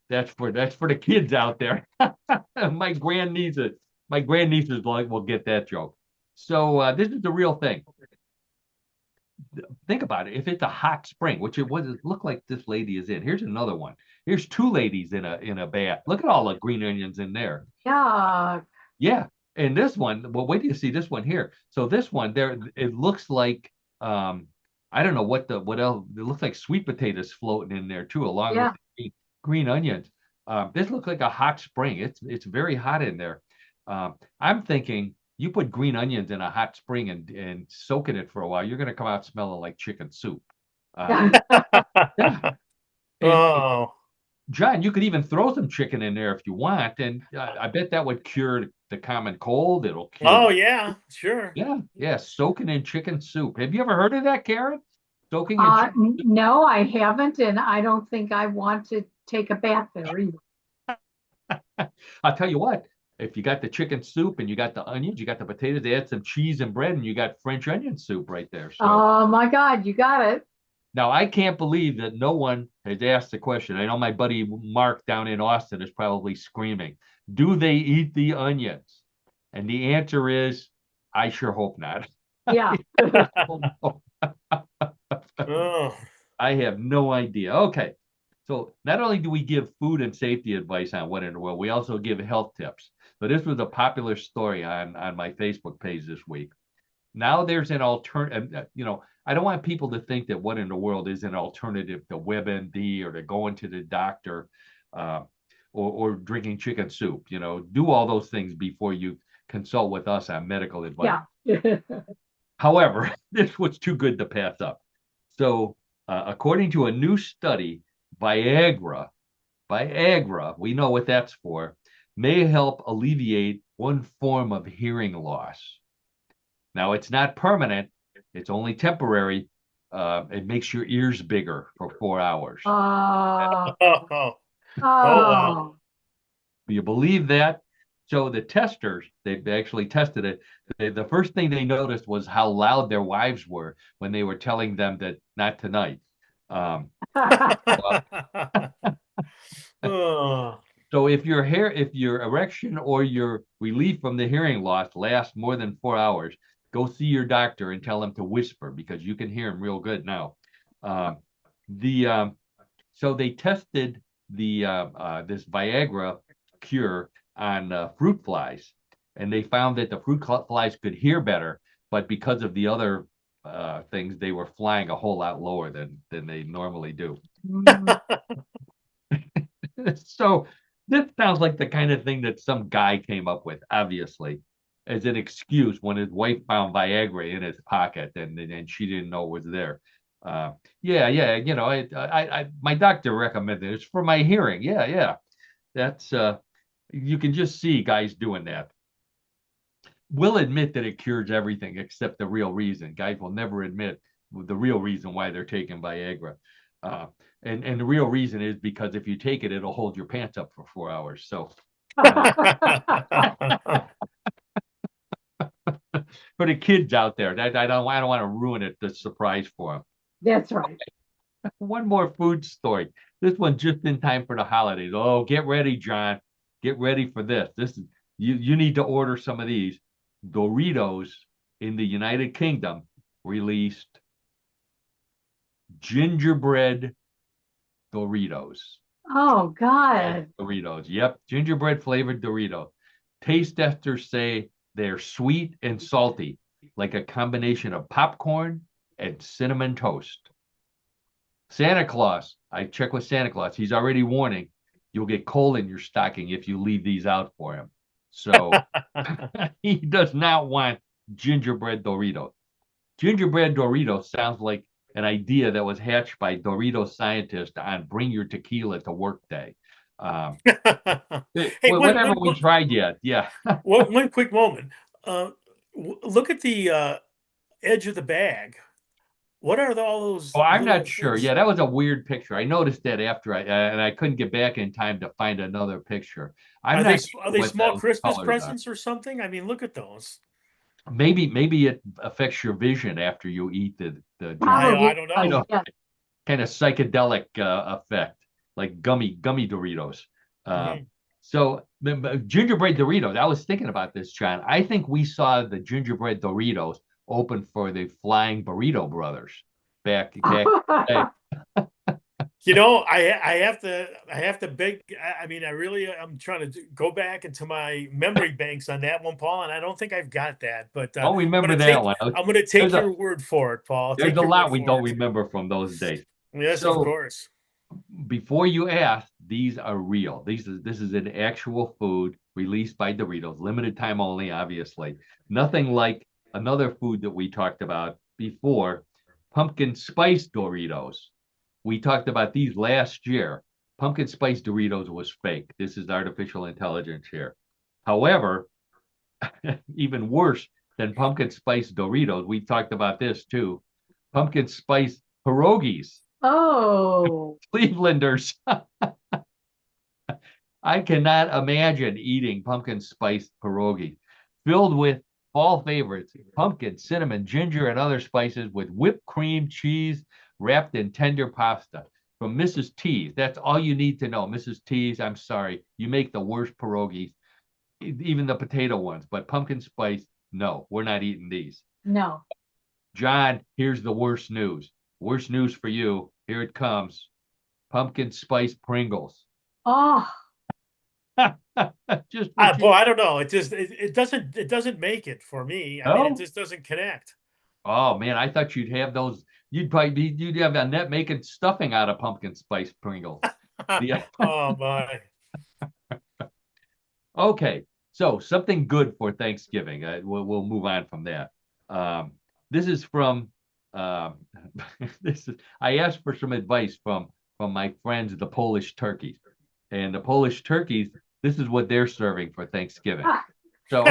that's for the kids out there. My grandnieces will get that joke. So this is the real thing. Think about it. If it's a hot spring, which it look like this lady is in. Here's another one. Here's two ladies in a bath. Look at all the green onions in there. Yeah. Yeah. And this one, well, wait till you see this one here. So this one there, it looks like I don't know what else. It looks like sweet potatoes floating in there too, along with the green onions. This looks like a hot spring. It's very hot in there. I'm thinking You put green onions in a hot spring and soak in it for a while, you're going to come out smelling like chicken soup. Yeah. And Oh, John, you could even throw some chicken in there if you want, and I bet that would cure the common cold. It'll cure oh the yeah, sure. yeah, soaking in chicken soup. Have you ever heard of that, Karen? Soaking in chicken. No, I haven't, and I don't think I want to take a bath there either. I'll tell you what, if you got the chicken soup and you got the onions, you got the potatoes, add some cheese and bread, and you got French onion soup right there. So Oh my God, you got it. now I can't believe that no one has asked the question. I know my buddy Mark down in Austin is probably screaming, do they eat the onions? And the answer is, I sure hope not. Yeah. Oh, I have no idea. Okay. So not only do we give food and safety advice on what in the world, we also give health tips. So this was a popular story on my Facebook page this week. Now there's an alternative, I don't want people to think that what in the world is an alternative to WebMD or to going to the doctor or drinking chicken soup. Do all those things before you consult with us on medical advice. Yeah. However, this was too good to pass up. So according to a new study, Viagra, we know what that's for, may help alleviate one form of hearing loss. Now, it's not permanent. It's only temporary. It makes your ears bigger for 4 hours. Oh, oh, wow. oh. Do you believe that? So the testers, they actually tested it. The first thing they noticed was how loud their wives were when they were telling them that not tonight. Oh. So if your erection or your relief from the hearing loss lasts more than 4 hours, go see your doctor and tell him to whisper because you can hear him real good now. So they tested this Viagra cure on fruit flies, and they found that the fruit flies could hear better, but because of the other things, they were flying a whole lot lower than they normally do. So this sounds like the kind of thing that some guy came up with, obviously, as an excuse when his wife found Viagra in his pocket and she didn't know it was there. My doctor recommended it. It's for my hearing. Yeah. That's you can just see guys doing that. We'll admit that it cures everything except the real reason. Guys will never admit the real reason why they're taking Viagra. And the real reason is because if you take it, it'll hold your pants up for 4 hours. So for the kids out there, I don't want to ruin it, the surprise for them. That's right. One more food story. This one just in time for the holidays. Oh, get ready, John. Get ready for this. This is you need to order some of these. Doritos in the United Kingdom released gingerbread Doritos. Oh God. Doritos. Yep. Gingerbread flavored Doritos. Taste testers say they're sweet and salty, like a combination of popcorn and cinnamon toast. Santa Claus. I check with Santa Claus. He's already warning you'll get coal in your stocking if you leave these out for him. So he does not want gingerbread Doritos. Gingerbread Doritos sounds like an idea that was hatched by Doritos scientists on Bring Your Tequila to Work Day. Hey, whatever we tried yet. Yeah. one quick moment. Look at the edge of the bag. What are all those? Oh, I'm little not sure. things? Yeah, that was a weird picture. I noticed that after I couldn't get back in time to find another picture. I'm Are not they sure are they what small those Christmas colors are. presents or something? I mean, look at those. Maybe it affects your vision after you eat the Probably. I don't know. Yeah. kind of psychedelic effect, like gummy Doritos. Mhm. So the gingerbread Doritos. I was thinking about this, John. I think we saw the gingerbread Doritos open for the Flying Burrito Brothers back. You know, I have to beg. I mean, I'm trying to go back into my memory banks on that one, Paul, and I don't think I've got that. But Don't remember I'm that one. going to take your word for it, Paul. There's Take a your lot word we for don't it. remember from those days. Yes, of So course. before you ask, these are real. This is an actual food released by Doritos, limited time only, obviously. Nothing like another food that we talked about before, pumpkin spice Doritos. We talked about these last year. Pumpkin spice Doritos was fake. This is artificial intelligence here. However, even worse than pumpkin spice Doritos, we talked about this too. Pumpkin spice pierogies. Oh, Clevelanders. I cannot imagine eating pumpkin spice pierogies filled with fall favorites, pumpkin, cinnamon, ginger, and other spices with whipped cream, cheese, wrapped in tender pasta. From Mrs. T's. That's all you need to know. Mrs. T's, I'm sorry. You make the worst pierogies, even the potato ones, but pumpkin spice, no, we're not eating these. no. John, here's the worst news. Worst news for you. Here it comes. Pumpkin spice Pringles. Oh, Just what you Boy, I don't know. It doesn't make it for me. I mean, it know. just doesn't connect. Oh man, I thought you'd have those. You'd have Annette making stuffing out of pumpkin spice Pringles. Yeah. Oh my. Okay, so something good for Thanksgiving. We'll move on from that. This is from this is I asked for some advice from my friends, the Polish turkeys, and the Polish turkeys. This is what they're serving for Thanksgiving. So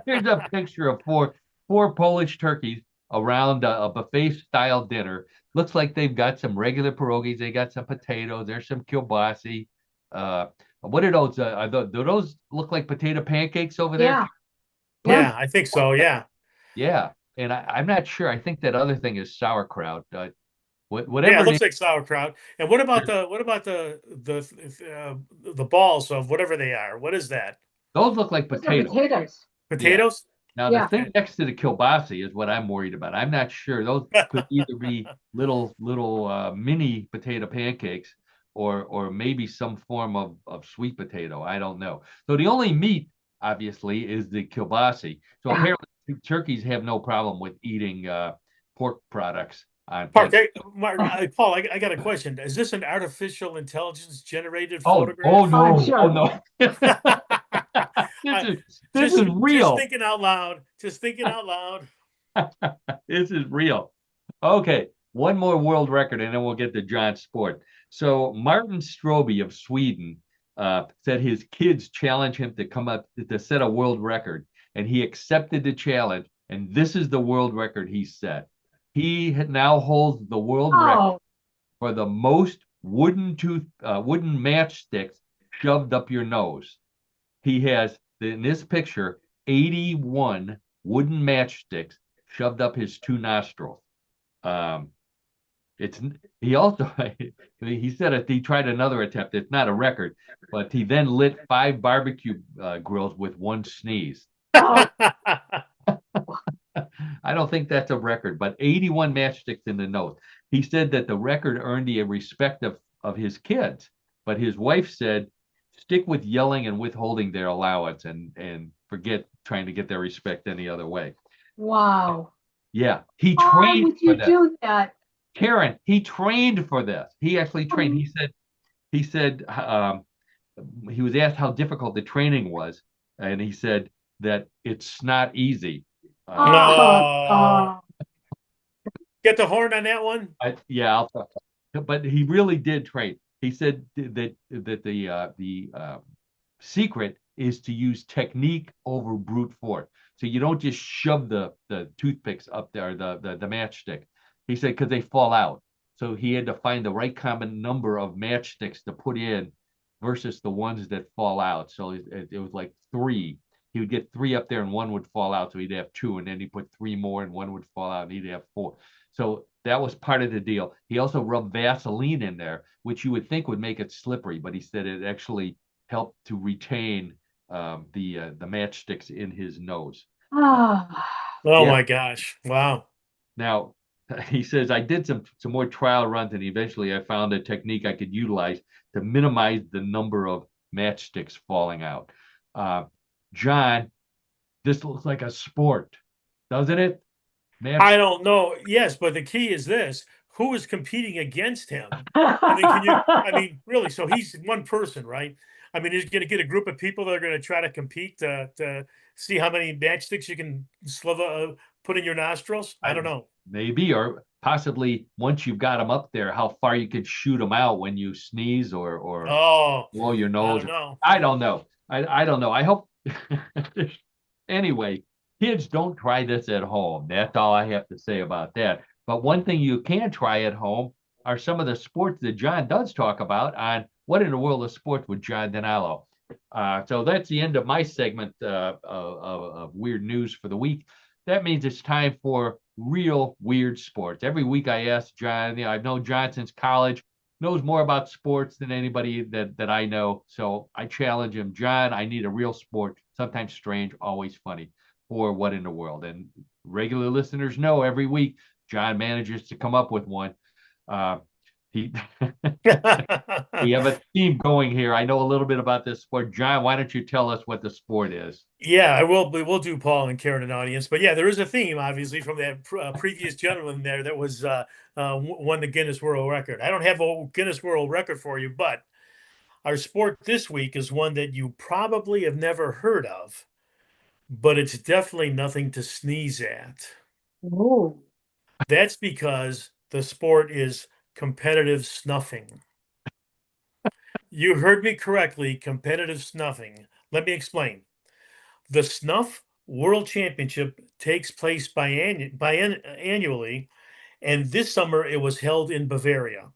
here's a picture of four Polish turkeys around a buffet style dinner. Looks like they've got some regular pierogies. They got some potatoes. There's some kielbasi. What are those? Do those look like potato pancakes over there? yeah. Yeah, I think so. Yeah. Yeah. And I'm not sure. I think that other thing is sauerkraut. Yeah, Whatever it it looks is, like sauerkraut. And what about the balls of whatever they are? What is that? those look like Those are potatoes. potatoes. Potatoes? Now Yeah. the thing next to the kielbasi is what I'm worried about. I'm not sure. Those could either be little mini potato pancakes or maybe some form of sweet potato. I don't know. So the only meat, obviously, is the kielbasi. So apparently turkeys have no problem with eating pork products on Paul, I got a question. Is this an artificial intelligence generated Oh photograph? no! sure. Oh no! This is real. Just thinking out loud. Just thinking out loud. This is real. Okay, one more world record, and then we'll get to John's sport. So Martin Strobe of Sweden said his kids challenged him to come up to set a world record, and he accepted the challenge. And this is the world record he set. He now holds the world record Oh, for the most wooden matchsticks shoved up your nose. He has in this picture 81 wooden matchsticks shoved up his two nostrils. It's he also he said it. He tried another attempt. It's not a record, but he then lit 5 barbecue grills with one sneeze. oh, I don't think that's a record, but 81 matchsticks in the nose. He said that the record earned the respect of his kids, but his wife said, stick with yelling and withholding their allowance and forget trying to get their respect any other way. wow. Yeah, he Why trained would for you this. do that? Karen, he trained for this. He actually trained. He said he was asked how difficult the training was, and he said that it's not easy. Oh, Get the horn on that one. Yeah, but he really did train. He said that the secret is to use technique over brute force. So you don't just shove the toothpicks up there, the matchstick. He said because they fall out. So he had to find the right common number of matchsticks to put in versus the ones that fall out. So it was like 3. He would get 3 up there and one would fall out. So he'd have 2, and then he put 3 more and one would fall out and he'd have 4. So that was part of the deal. He also rubbed Vaseline in there, which you would think would make it slippery, but he said it actually helped to retain the matchsticks in his nose. oh. Oh Yeah. my gosh. Wow. Now, he says, I did some more trial runs, and eventually I found a technique I could utilize to minimize the number of matchsticks falling out. John, this looks like a sport, doesn't it? I don't know. Yes, but the key is this. Who is competing against him? I mean, really, so he's one person, right? I mean, you're going to get a group of people that are going to try to compete to see how many matchsticks you can put in your nostrils. I don't know. Maybe, or possibly once you've got them up there, how far you could shoot them out when you sneeze or Oh, blow your I nose. don't know. I don't know. I don't know. I hope. Anyway, kids, don't try this at home. That's all I have to say about that. But one thing you can try at home are some of the sports that John does talk about on What in the World of Sports with John Donalo. So that's the end of my segment of weird news for the week. That means it's time for real weird sports. Every week I ask John, I've known John since college, knows more about sports than anybody that I know. So I challenge him, John, I need a real sport, sometimes strange, always funny, for What in the World. And regular listeners know every week John manages to come up with one. He We have a theme going here. I know a little bit about this sport. John, why don't you tell us what the sport is? Yeah, I will. We'll do Paul and Karen an audience, but yeah, there is a theme, obviously, from that previous gentleman there that was won the Guinness World Record. I don't have a Guinness World Record for you, but our sport this week is one that you probably have never heard of, but it's definitely nothing to sneeze at. Oh, That's because the sport is competitive snuffing. You heard me correctly, competitive snuffing. Let me explain. The Snuff World Championship takes place annually, and this summer it was held in Bavaria.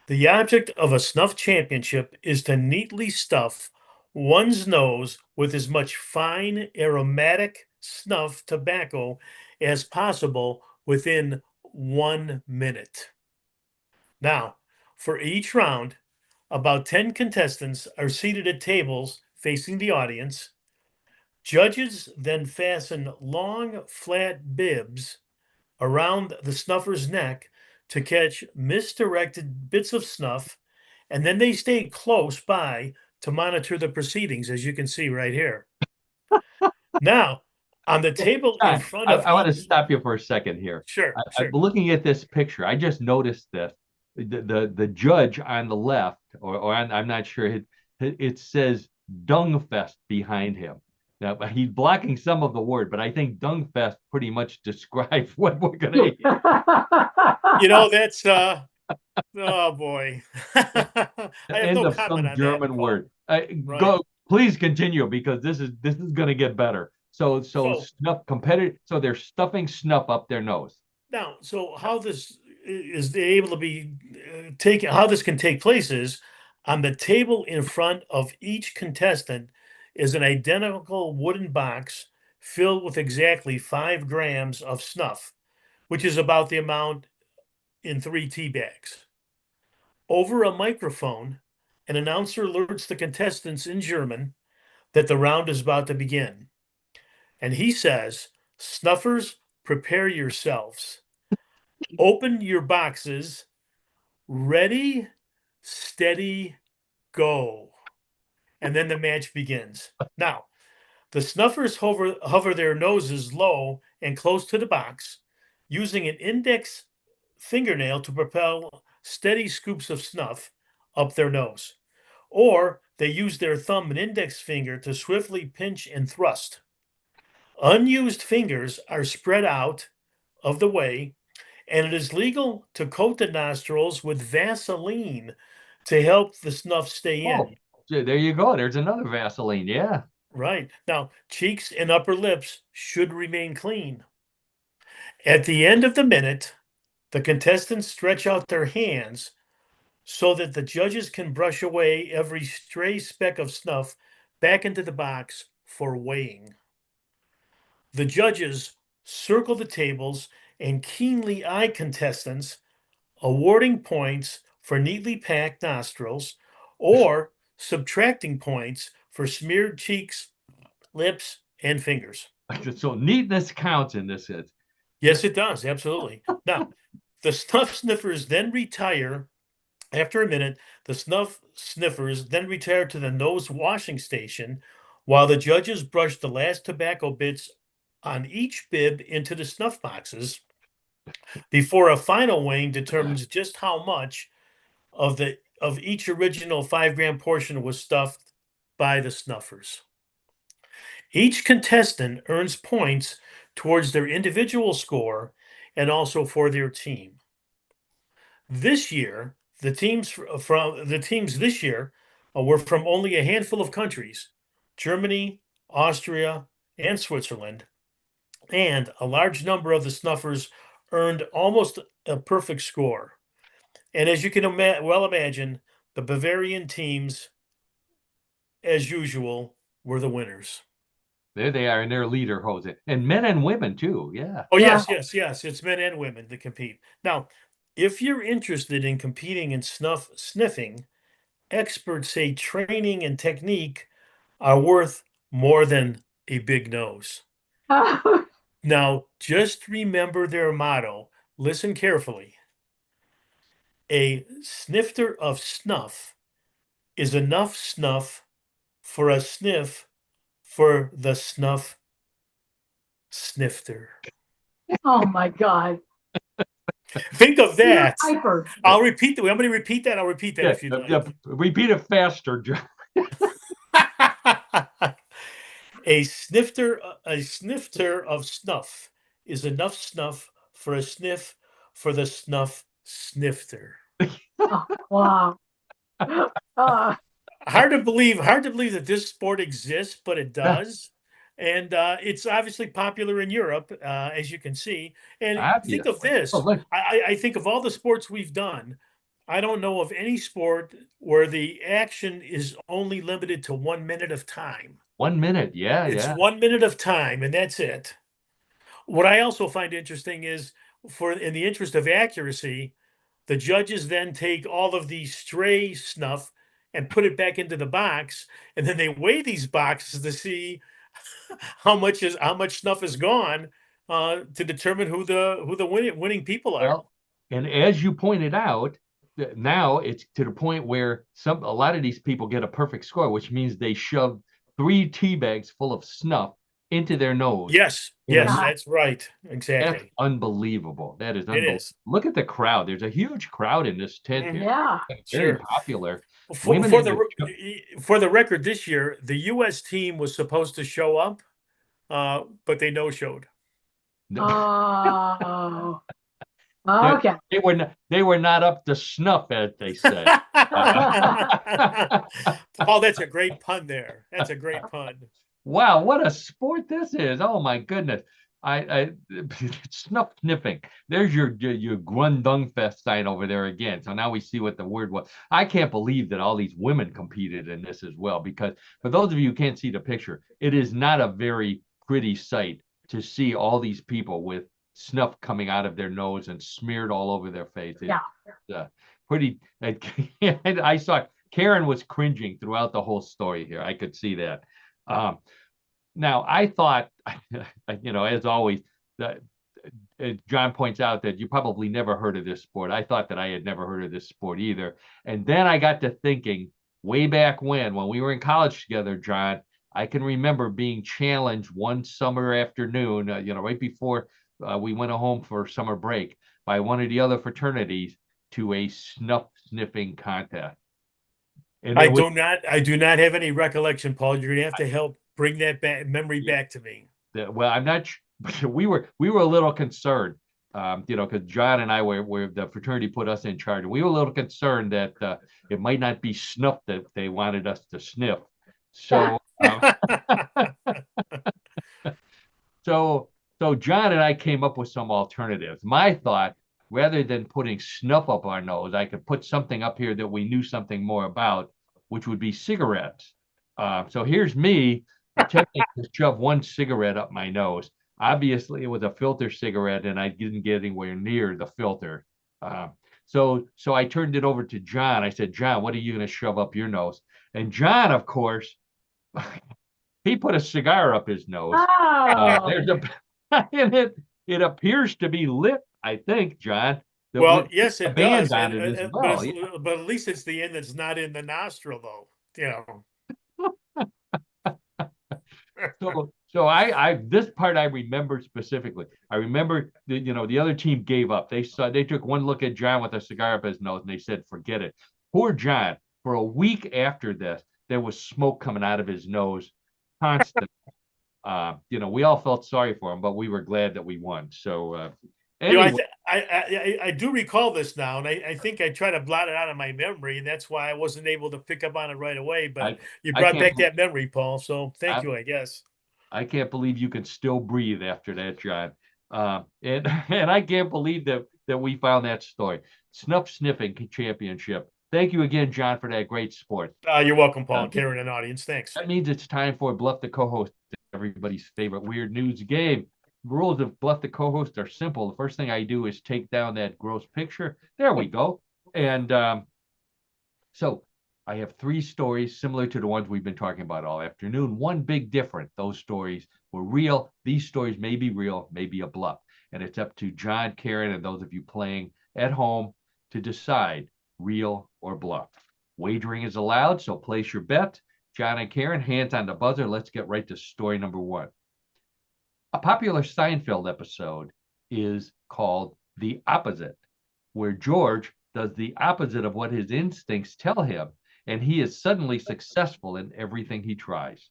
The object of a snuff championship is to neatly stuff one's nose with as much fine aromatic snuff tobacco as possible within 1 minute. Now, for each round, about 10 contestants are seated at tables facing the audience. Judges then fasten long, flat bibs around the snuffer's neck to catch misdirected bits of snuff, and then they stay close by to monitor the proceedings, as you can see right here. Now, on the table in John, front of I want to each... stop you for a second here. Sure, I'm sure. looking at this picture. I just noticed this. The judge on the left, or I'm not sure, it says Dungfest behind him. Now, he's blocking some of the word, but I think Dungfest pretty much describes what we're going to eat. You know, that's oh boy. I have End no of comment some on German that, Paul. word. Right. Go, please continue, because this is going to get better. So So- snuff competitive. So they're stuffing snuff up their nose. Now, so how this is able to be taken, how this can take place is on the table in front of each contestant is an identical wooden box filled with exactly 5 grams of snuff, which is about the amount in 3 tea bags. Over a microphone, an announcer alerts the contestants in German that the round is about to begin. And he says, "Snuffers, prepare yourselves. Open your boxes. Ready, steady, go." And then the match begins. Now, the snuffers hover their noses low and close to the box, using an index fingernail to propel steady scoops of snuff up their nose. Or they use their thumb and index finger to swiftly pinch and thrust. Unused fingers are spread out of the way, and it is legal to coat the nostrils with Vaseline to help the snuff stay in. Oh, there you go. There's another Vaseline. Yeah. Right. Now, cheeks and upper lips should remain clean. At the end of the minute, the contestants stretch out their hands so that the judges can brush away every stray speck of snuff back into the box for weighing. The judges circle the tables and keenly eye contestants, awarding points for neatly packed nostrils or subtracting points for smeared cheeks, lips, and fingers. So neatness counts in this. Yes, it does. Absolutely. Now, the snuff sniffers then retire. After a minute, the snuff sniffers then retire to the nose washing station while the judges brush the last tobacco bits on each bib into the snuff boxes before a final weighing determines just how much of the of each original 5-gram portion was stuffed by the snuffers. Each contestant earns points towards their individual score and also for their team. This year, the teams this year were from only a handful of countries: Germany, Austria, and Switzerland, and a large number of the snuffers earned almost a perfect score. And as you can well imagine, the Bavarian teams, as usual, were the winners. There they are in their leader hose, and men and women too. Yeah. Oh, Yeah. yes. It's men and women that compete. Now, if you're interested in competing in sniffing, experts say training and technique are worth more than a big nose. Now, just remember their motto. Listen carefully. A snifter of snuff is enough snuff for a sniff for the snuff snifter. Oh my God. Think of that. Hyper. I'll repeat that. I'm going to repeat that. I'll repeat that if you'd like. Repeat it faster, John. A snifter of snuff is enough snuff for a sniff for the snuff snifter. Oh, wow. Hard to believe that this sport exists, but it does. And it's obviously popular in Europe, as you can see. And think of this. I think of all the sports we've done, I don't know of any sport where the action is only limited to 1 minute of time. 1 minute, yeah. It's 1 minute of time, and that's it. What I also find interesting is, in the interest of accuracy, the judges then take all of the stray snuff and put it back into the box, and then they weigh these boxes to see how much snuff is gone, to determine who the winning people are. Well, and as you pointed out, now it's to the point where a lot of these people get a perfect score, which means they shove 3 tea bags full of snuff into their nose. Yes, that's right. Exactly. That's unbelievable. That is unbelievable. It is. Look at the crowd. There's a huge crowd in this tent here. Yeah. Very popular. For the record, this year, the U.S. team was supposed to show up, but they no-showed. Oh. Okay. They were not up to snuff, as they say. Oh, that's a great pun there. That's a great pun. Wow, what a sport this is. Oh my goodness. I snuff sniffing. There's your Grundungfest sign over there again. So now we see what the word was. I can't believe that all these women competed in this as well, because for those of you who can't see the picture, it is not a very pretty sight to see all these people with snuff coming out of their nose and smeared all over their face. It's pretty. I saw Karen was cringing throughout the whole story here. I could see that. Now, I thought, as always, that John points out that you probably never heard of this sport. I thought that I had never heard of this sport either. And then I got to thinking, way back when we were in college together, John, I can remember being challenged one summer afternoon, right before we went home for summer break, by one of the other fraternities to a snuff sniffing contest. And I do not have any recollection, Paul. You're gonna have to help bring that memory back to me. Well, I'm not. We were a little concerned, because John and I were the fraternity put us in charge. We were a little concerned that it might not be snuff that they wanted us to sniff. So, so John and I came up with some alternatives. My thought, rather than putting snuff up our nose, I could put something up here that we knew something more about, which would be cigarettes. So here's me attempting to shove one cigarette up my nose. Obviously, it was a filter cigarette, and I didn't get anywhere near the filter. So I turned it over to John. I said, John, what are you going to shove up your nose? And John, of course, he put a cigar up his nose. Oh. And it appears to be lit, I think, John. Well, yes, it does. On it as well. But at least it's the end that's not in the nostril, though. So I this part I remember specifically. I remember the other team gave up. They took one look at John with a cigar up his nose and they said, forget it. Poor John, for a week after this, there was smoke coming out of his nose, constant. We all felt sorry for him, but we were glad that we won. So anyway, I do recall this now, and I think I tried to blot it out of my memory, and that's why I wasn't able to pick up on it right away. But you I brought can't back that memory, Paul. So thank you, I guess. I can't believe you can still breathe after that, John. And and I can't believe that we found that story. Snuff Sniffing Championship. Thank you again, John, for that great sport. You're welcome, Paul, and Karen and audience. Thanks. That means it's time for Bluff the Co-host, everybody's favorite weird news game. The rules of Bluff the Co-host are simple. The first thing I do is take down that gross picture. There we go. And so I have 3 stories similar to the ones we've been talking about all afternoon. One big difference. Those stories were real. These stories may be real, maybe a bluff. And it's up to John, Karen, and those of you playing at home to decide real or bluff. Wagering is allowed, so place your bet. John and Karen, hands on the buzzer. Let's get right to story number 1. A popular Seinfeld episode is called The Opposite, where George does the opposite of what his instincts tell him, and he is suddenly successful in everything he tries.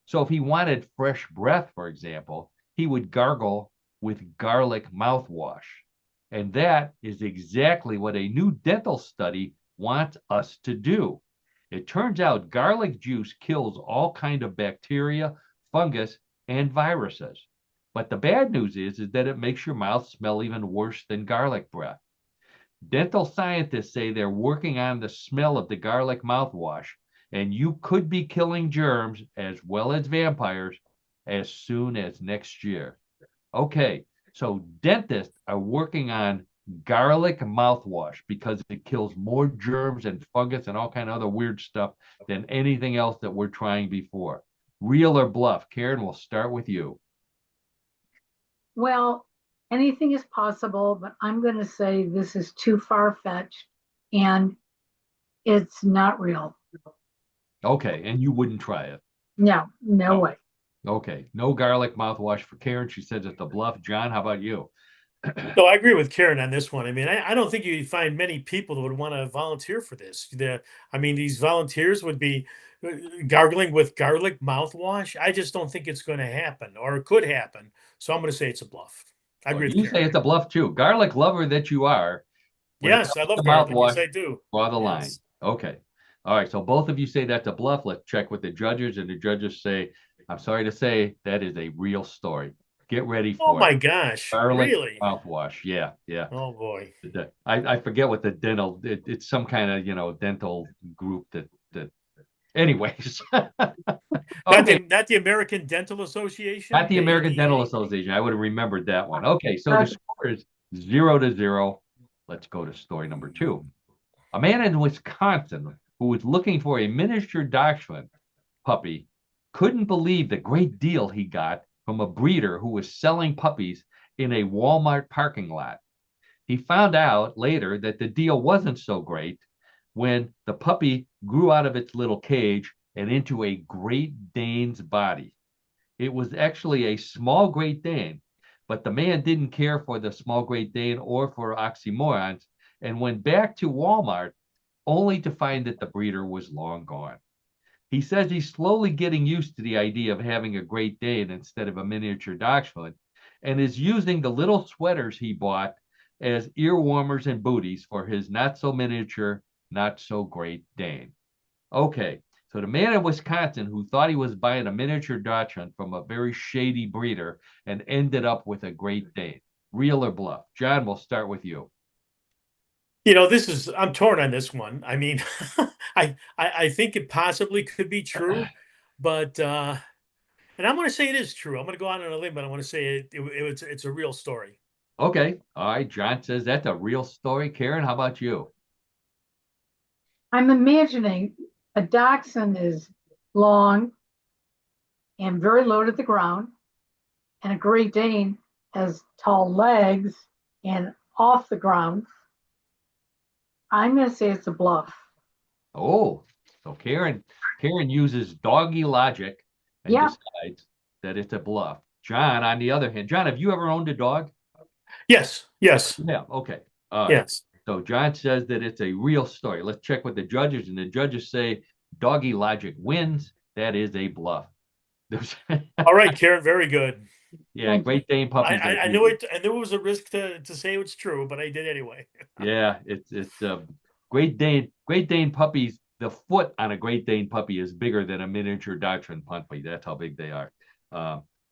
So if he wanted fresh breath, for example, he would gargle with garlic mouthwash. And that is exactly what a new dental study wants us to do. It turns out garlic juice kills all kinds of bacteria, fungus, and viruses. But the bad news is that it makes your mouth smell even worse than garlic breath. Dental scientists say they're working on the smell of the garlic mouthwash, and you could be killing germs as well as vampires as soon as next year. Okay, so dentists are working on garlic mouthwash because it kills more germs and fungus and all kind of other weird stuff than anything else that we're trying before. Real or bluff? Karen, we'll start with you. Well, anything is possible, but I'm going to say this is too far-fetched and it's not real. Okay, and you wouldn't try it? No way. Okay, no garlic mouthwash for Karen. She says it's a bluff. John, how about you? No, I agree with Karen on this one. I mean, I don't think you find many people that would want to volunteer for this. These volunteers would be gargling with garlic mouthwash. I just don't think it's going to happen, or it could happen. So I'm going to say it's a bluff. I agree with You Karen. say it's a bluff too. Garlic lover that you are. Yes, I love garlic. Yes, I do. Draw the line. Yes. Okay. All right. So both of you say that's a bluff. Let's check with the judges, and the judges say, I'm sorry to say, that is a real story. Get ready for it. Oh my gosh. Garlic Really? mouthwash. Yeah. Oh boy. I forget what the dental, it's some kind of, dental group that anyways. Okay. Not the American Dental Association? Not the American Dental Association. I would have remembered that one. Okay. So the score is 0-0. Let's go to story number 2. A man in Wisconsin who was looking for a miniature Dachshund puppy couldn't believe the great deal he got from a breeder who was selling puppies in a Walmart parking lot. He found out later that the deal wasn't so great when the puppy grew out of its little cage and into a Great Dane's body. It was actually a small Great Dane, but the man didn't care for the small Great Dane or for oxymorons and went back to Walmart only to find that the breeder was long gone. He says he's slowly getting used to the idea of having a Great Dane instead of a miniature Dachshund and is using the little sweaters he bought as ear warmers and booties for his not so miniature, not so Great Dane. Okay, so the man in Wisconsin who thought he was buying a miniature Dachshund from a very shady breeder and ended up with a Great Dane. Real or bluff? John, we'll start with you. I'm torn on this one. I mean, I think it possibly could be true, but and I'm going to say it is true. I'm going to go out on a limb, but I want to say it's a real story. Okay. All right. John says that's a real story. Karen, how about you? I'm imagining a dachshund is long and very low to the ground, and a Great Dane has tall legs and off the ground. I'm going to say it's a bluff. Oh, so Karen uses doggy logic and decides that it's a bluff. John, on the other hand, John, have you ever owned a dog? Yes. Yeah. Okay. Yes. So John says that it's a real story. Let's check with the judges, and the judges say doggy logic wins. That is a bluff. All right, Karen, very good. Yeah, Great Dane puppies. I knew it. I knew it was a risk to say it's true, but I did anyway. Yeah, it's Great Dane puppies. The foot on a Great Dane puppy is bigger than a miniature Dachshund puppy. That's how big they are.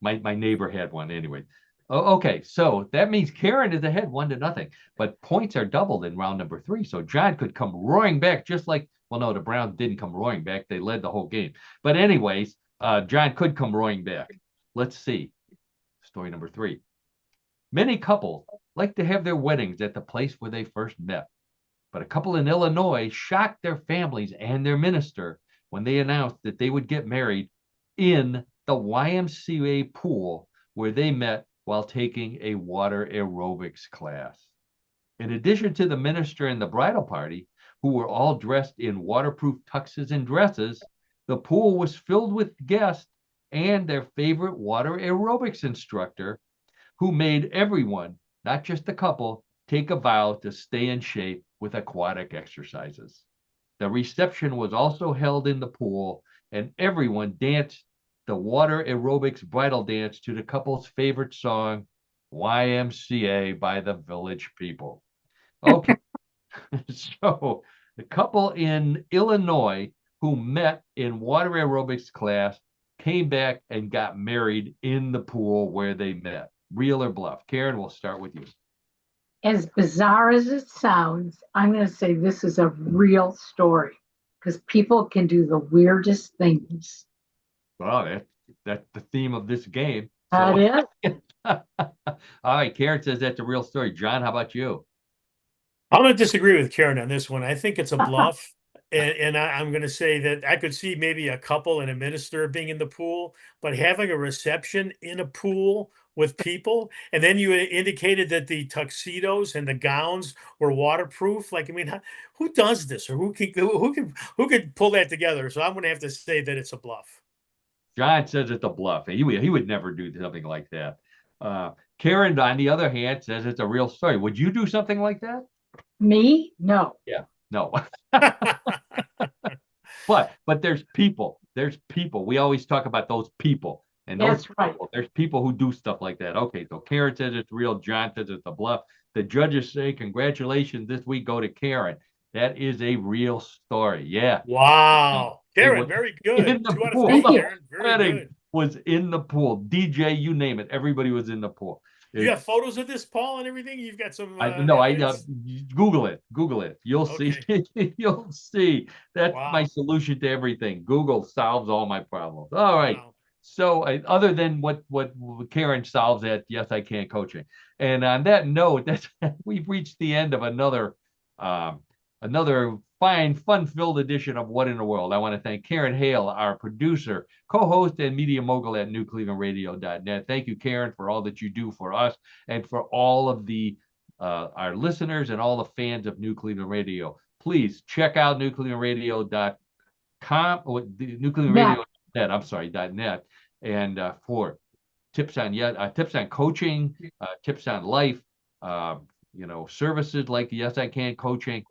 My neighbor had one anyway. Oh, okay, so that means Karen is ahead 1-0, but points are doubled in round number 3. So John could come roaring back, just like, well, no, the Browns didn't come roaring back. They led the whole game. But anyways, John could come roaring back. Let's see. Story number 3. Many couples like to have their weddings at the place where they first met. But a couple in Illinois shocked their families and their minister when they announced that they would get married in the YMCA pool where they met while taking a water aerobics class. In addition to the minister and the bridal party, who were all dressed in waterproof tuxes and dresses, the pool was filled with guests and their favorite water aerobics instructor, who made everyone, not just the couple, take a vow to stay in shape with aquatic exercises. The reception was also held in the pool, and everyone danced the water aerobics bridal dance to the couple's favorite song, YMCA by the Village People. Okay, so the couple in Illinois who met in water aerobics class came back and got married in the pool where they met. Real or bluff? Karen, we'll start with you. As bizarre as it sounds, I'm going to say this is a real story because people can do the weirdest things. Well, that's the theme of this game. That is. All right, Karen says that's a real story. John, how about you? I'm going to disagree with Karen on this one. I think it's a bluff. And I'm going to say that I could see maybe a couple and a minister being in the pool, but having a reception in a pool with people, and then you indicated that the tuxedos and the gowns were waterproof. Like, I mean, who does this, or who could pull that together? So I'm going to have to say that it's a bluff. John says it's a bluff. He would never do something like that. Karen, on the other hand, says it's a real story. Would you do something like that? Me? No. Yeah, no. But there's people. There's people. We always talk about those people. And those That's right. people, there's people who do stuff like that. Okay, so Karen says it's real. John says it's a bluff. The judges say, congratulations, this week go to Karen. That is a real story. Yeah. Wow. Karen, very good. 2 out of 3, Karen. Very good. Was in the pool. DJ, you name it. Everybody was in the pool. You got photos of this, Paul, and everything? You've got some. Google it. Google it. You'll see. You'll see. That's my solution to everything. Google solves all my problems. All right. Wow. So other than what Karen solves at Yes I Can Coaching, and on that note, we've reached the end of another fine, fun-filled edition of What in the World. I want to thank Karen Hale, our producer, co-host, and media mogul at newclevelandradio.net. Thank you, Karen, for all that you do for us and for all of the our listeners and all the fans of New Cleveland Radio. Please check out newclevelandradio.com or newclevelandradio.net. I'm sorry, .net, and for tips on coaching, tips on life, services like Yes I Can Coaching.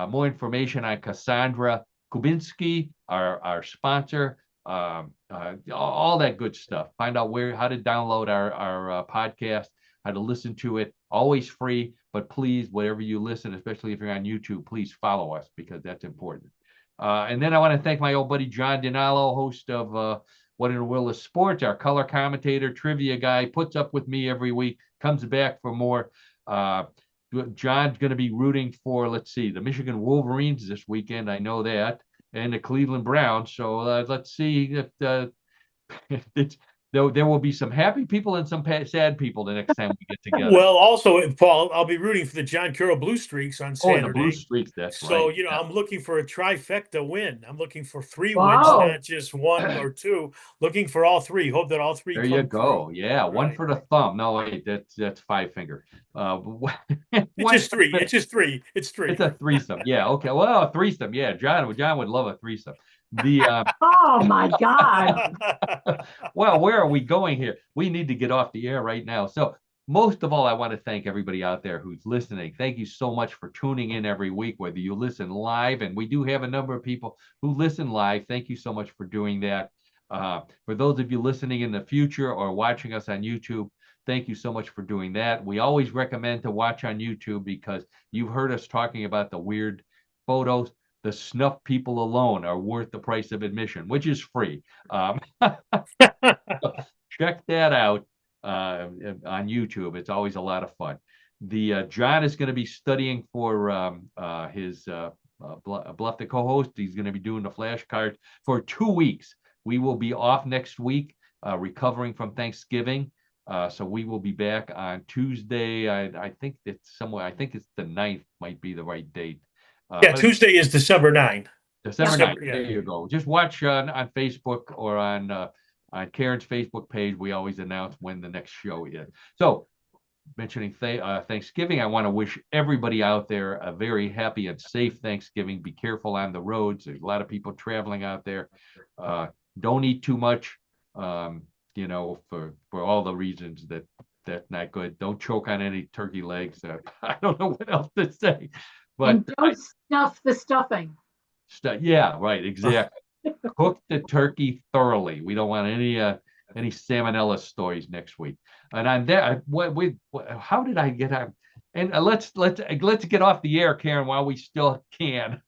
More information on Cassandra Kubinski, our sponsor, all that good stuff. Find out how to download our podcast, how to listen to it. Always free, but please, wherever you listen, especially if you're on YouTube, please follow us because that's important. And then I want to thank my old buddy John Dinalo, host of What in the World of Sports, our color commentator, trivia guy, puts up with me every week, comes back for more. John's going to be rooting for, the Michigan Wolverines this weekend. I know that, and the Cleveland Browns. So let's see if there will be some happy people and some sad people the next time we get together. Well, also, Paul, I'll be rooting for the John Carroll Blue Streaks on Saturday. Oh, the Blue Streaks, that's right. So, I'm looking for a trifecta win. I'm looking for 3 wins, not just 1 or 2. Looking for all 3. Hope that all 3 there you go. Through. Yeah, right. 1 for the thumb. No, wait, that's 5 finger. It's just 3. It's just 3. It's 3. It's a threesome. Yeah, okay. Well, a threesome. Yeah, John would love a threesome. Oh my God. Well, where are we going here? We need to get off the air right now. So most of all, I want to thank everybody out there who's listening. Thank you so much for tuning in every week, whether you listen live, and we do have a number of people who listen live. Thank you so much for doing that. For those of you listening in the future or watching us on YouTube, thank you so much for doing that. We always recommend to watch on YouTube because you've heard us talking about the weird photos. The snuff people alone are worth the price of admission, which is free. Check that out on YouTube. It's always a lot of fun. John is going to be studying for his Bluff the co-host. He's going to be doing the flashcards for 2 weeks. We will be off next week, recovering from Thanksgiving. So we will be back on Tuesday. I think it's somewhere. I think it's the 9th might be the right date. Tuesday is December 9th. December 9th. Yeah. There you go. Just watch on Facebook or on Karen's Facebook page. We always announce when the next show is. So, mentioning Thanksgiving, I want to wish everybody out there a very happy and safe Thanksgiving. Be careful on the roads. There's a lot of people traveling out there. Don't eat too much, for all the reasons that's not good. Don't choke on any turkey legs. I don't know what else to say. But and don't stuff the stuffing. Yeah, right, exactly. Cook the turkey thoroughly. We don't want any salmonella stories next week. And on that, how did I get on? And let's get off the air, Karen, while we still can.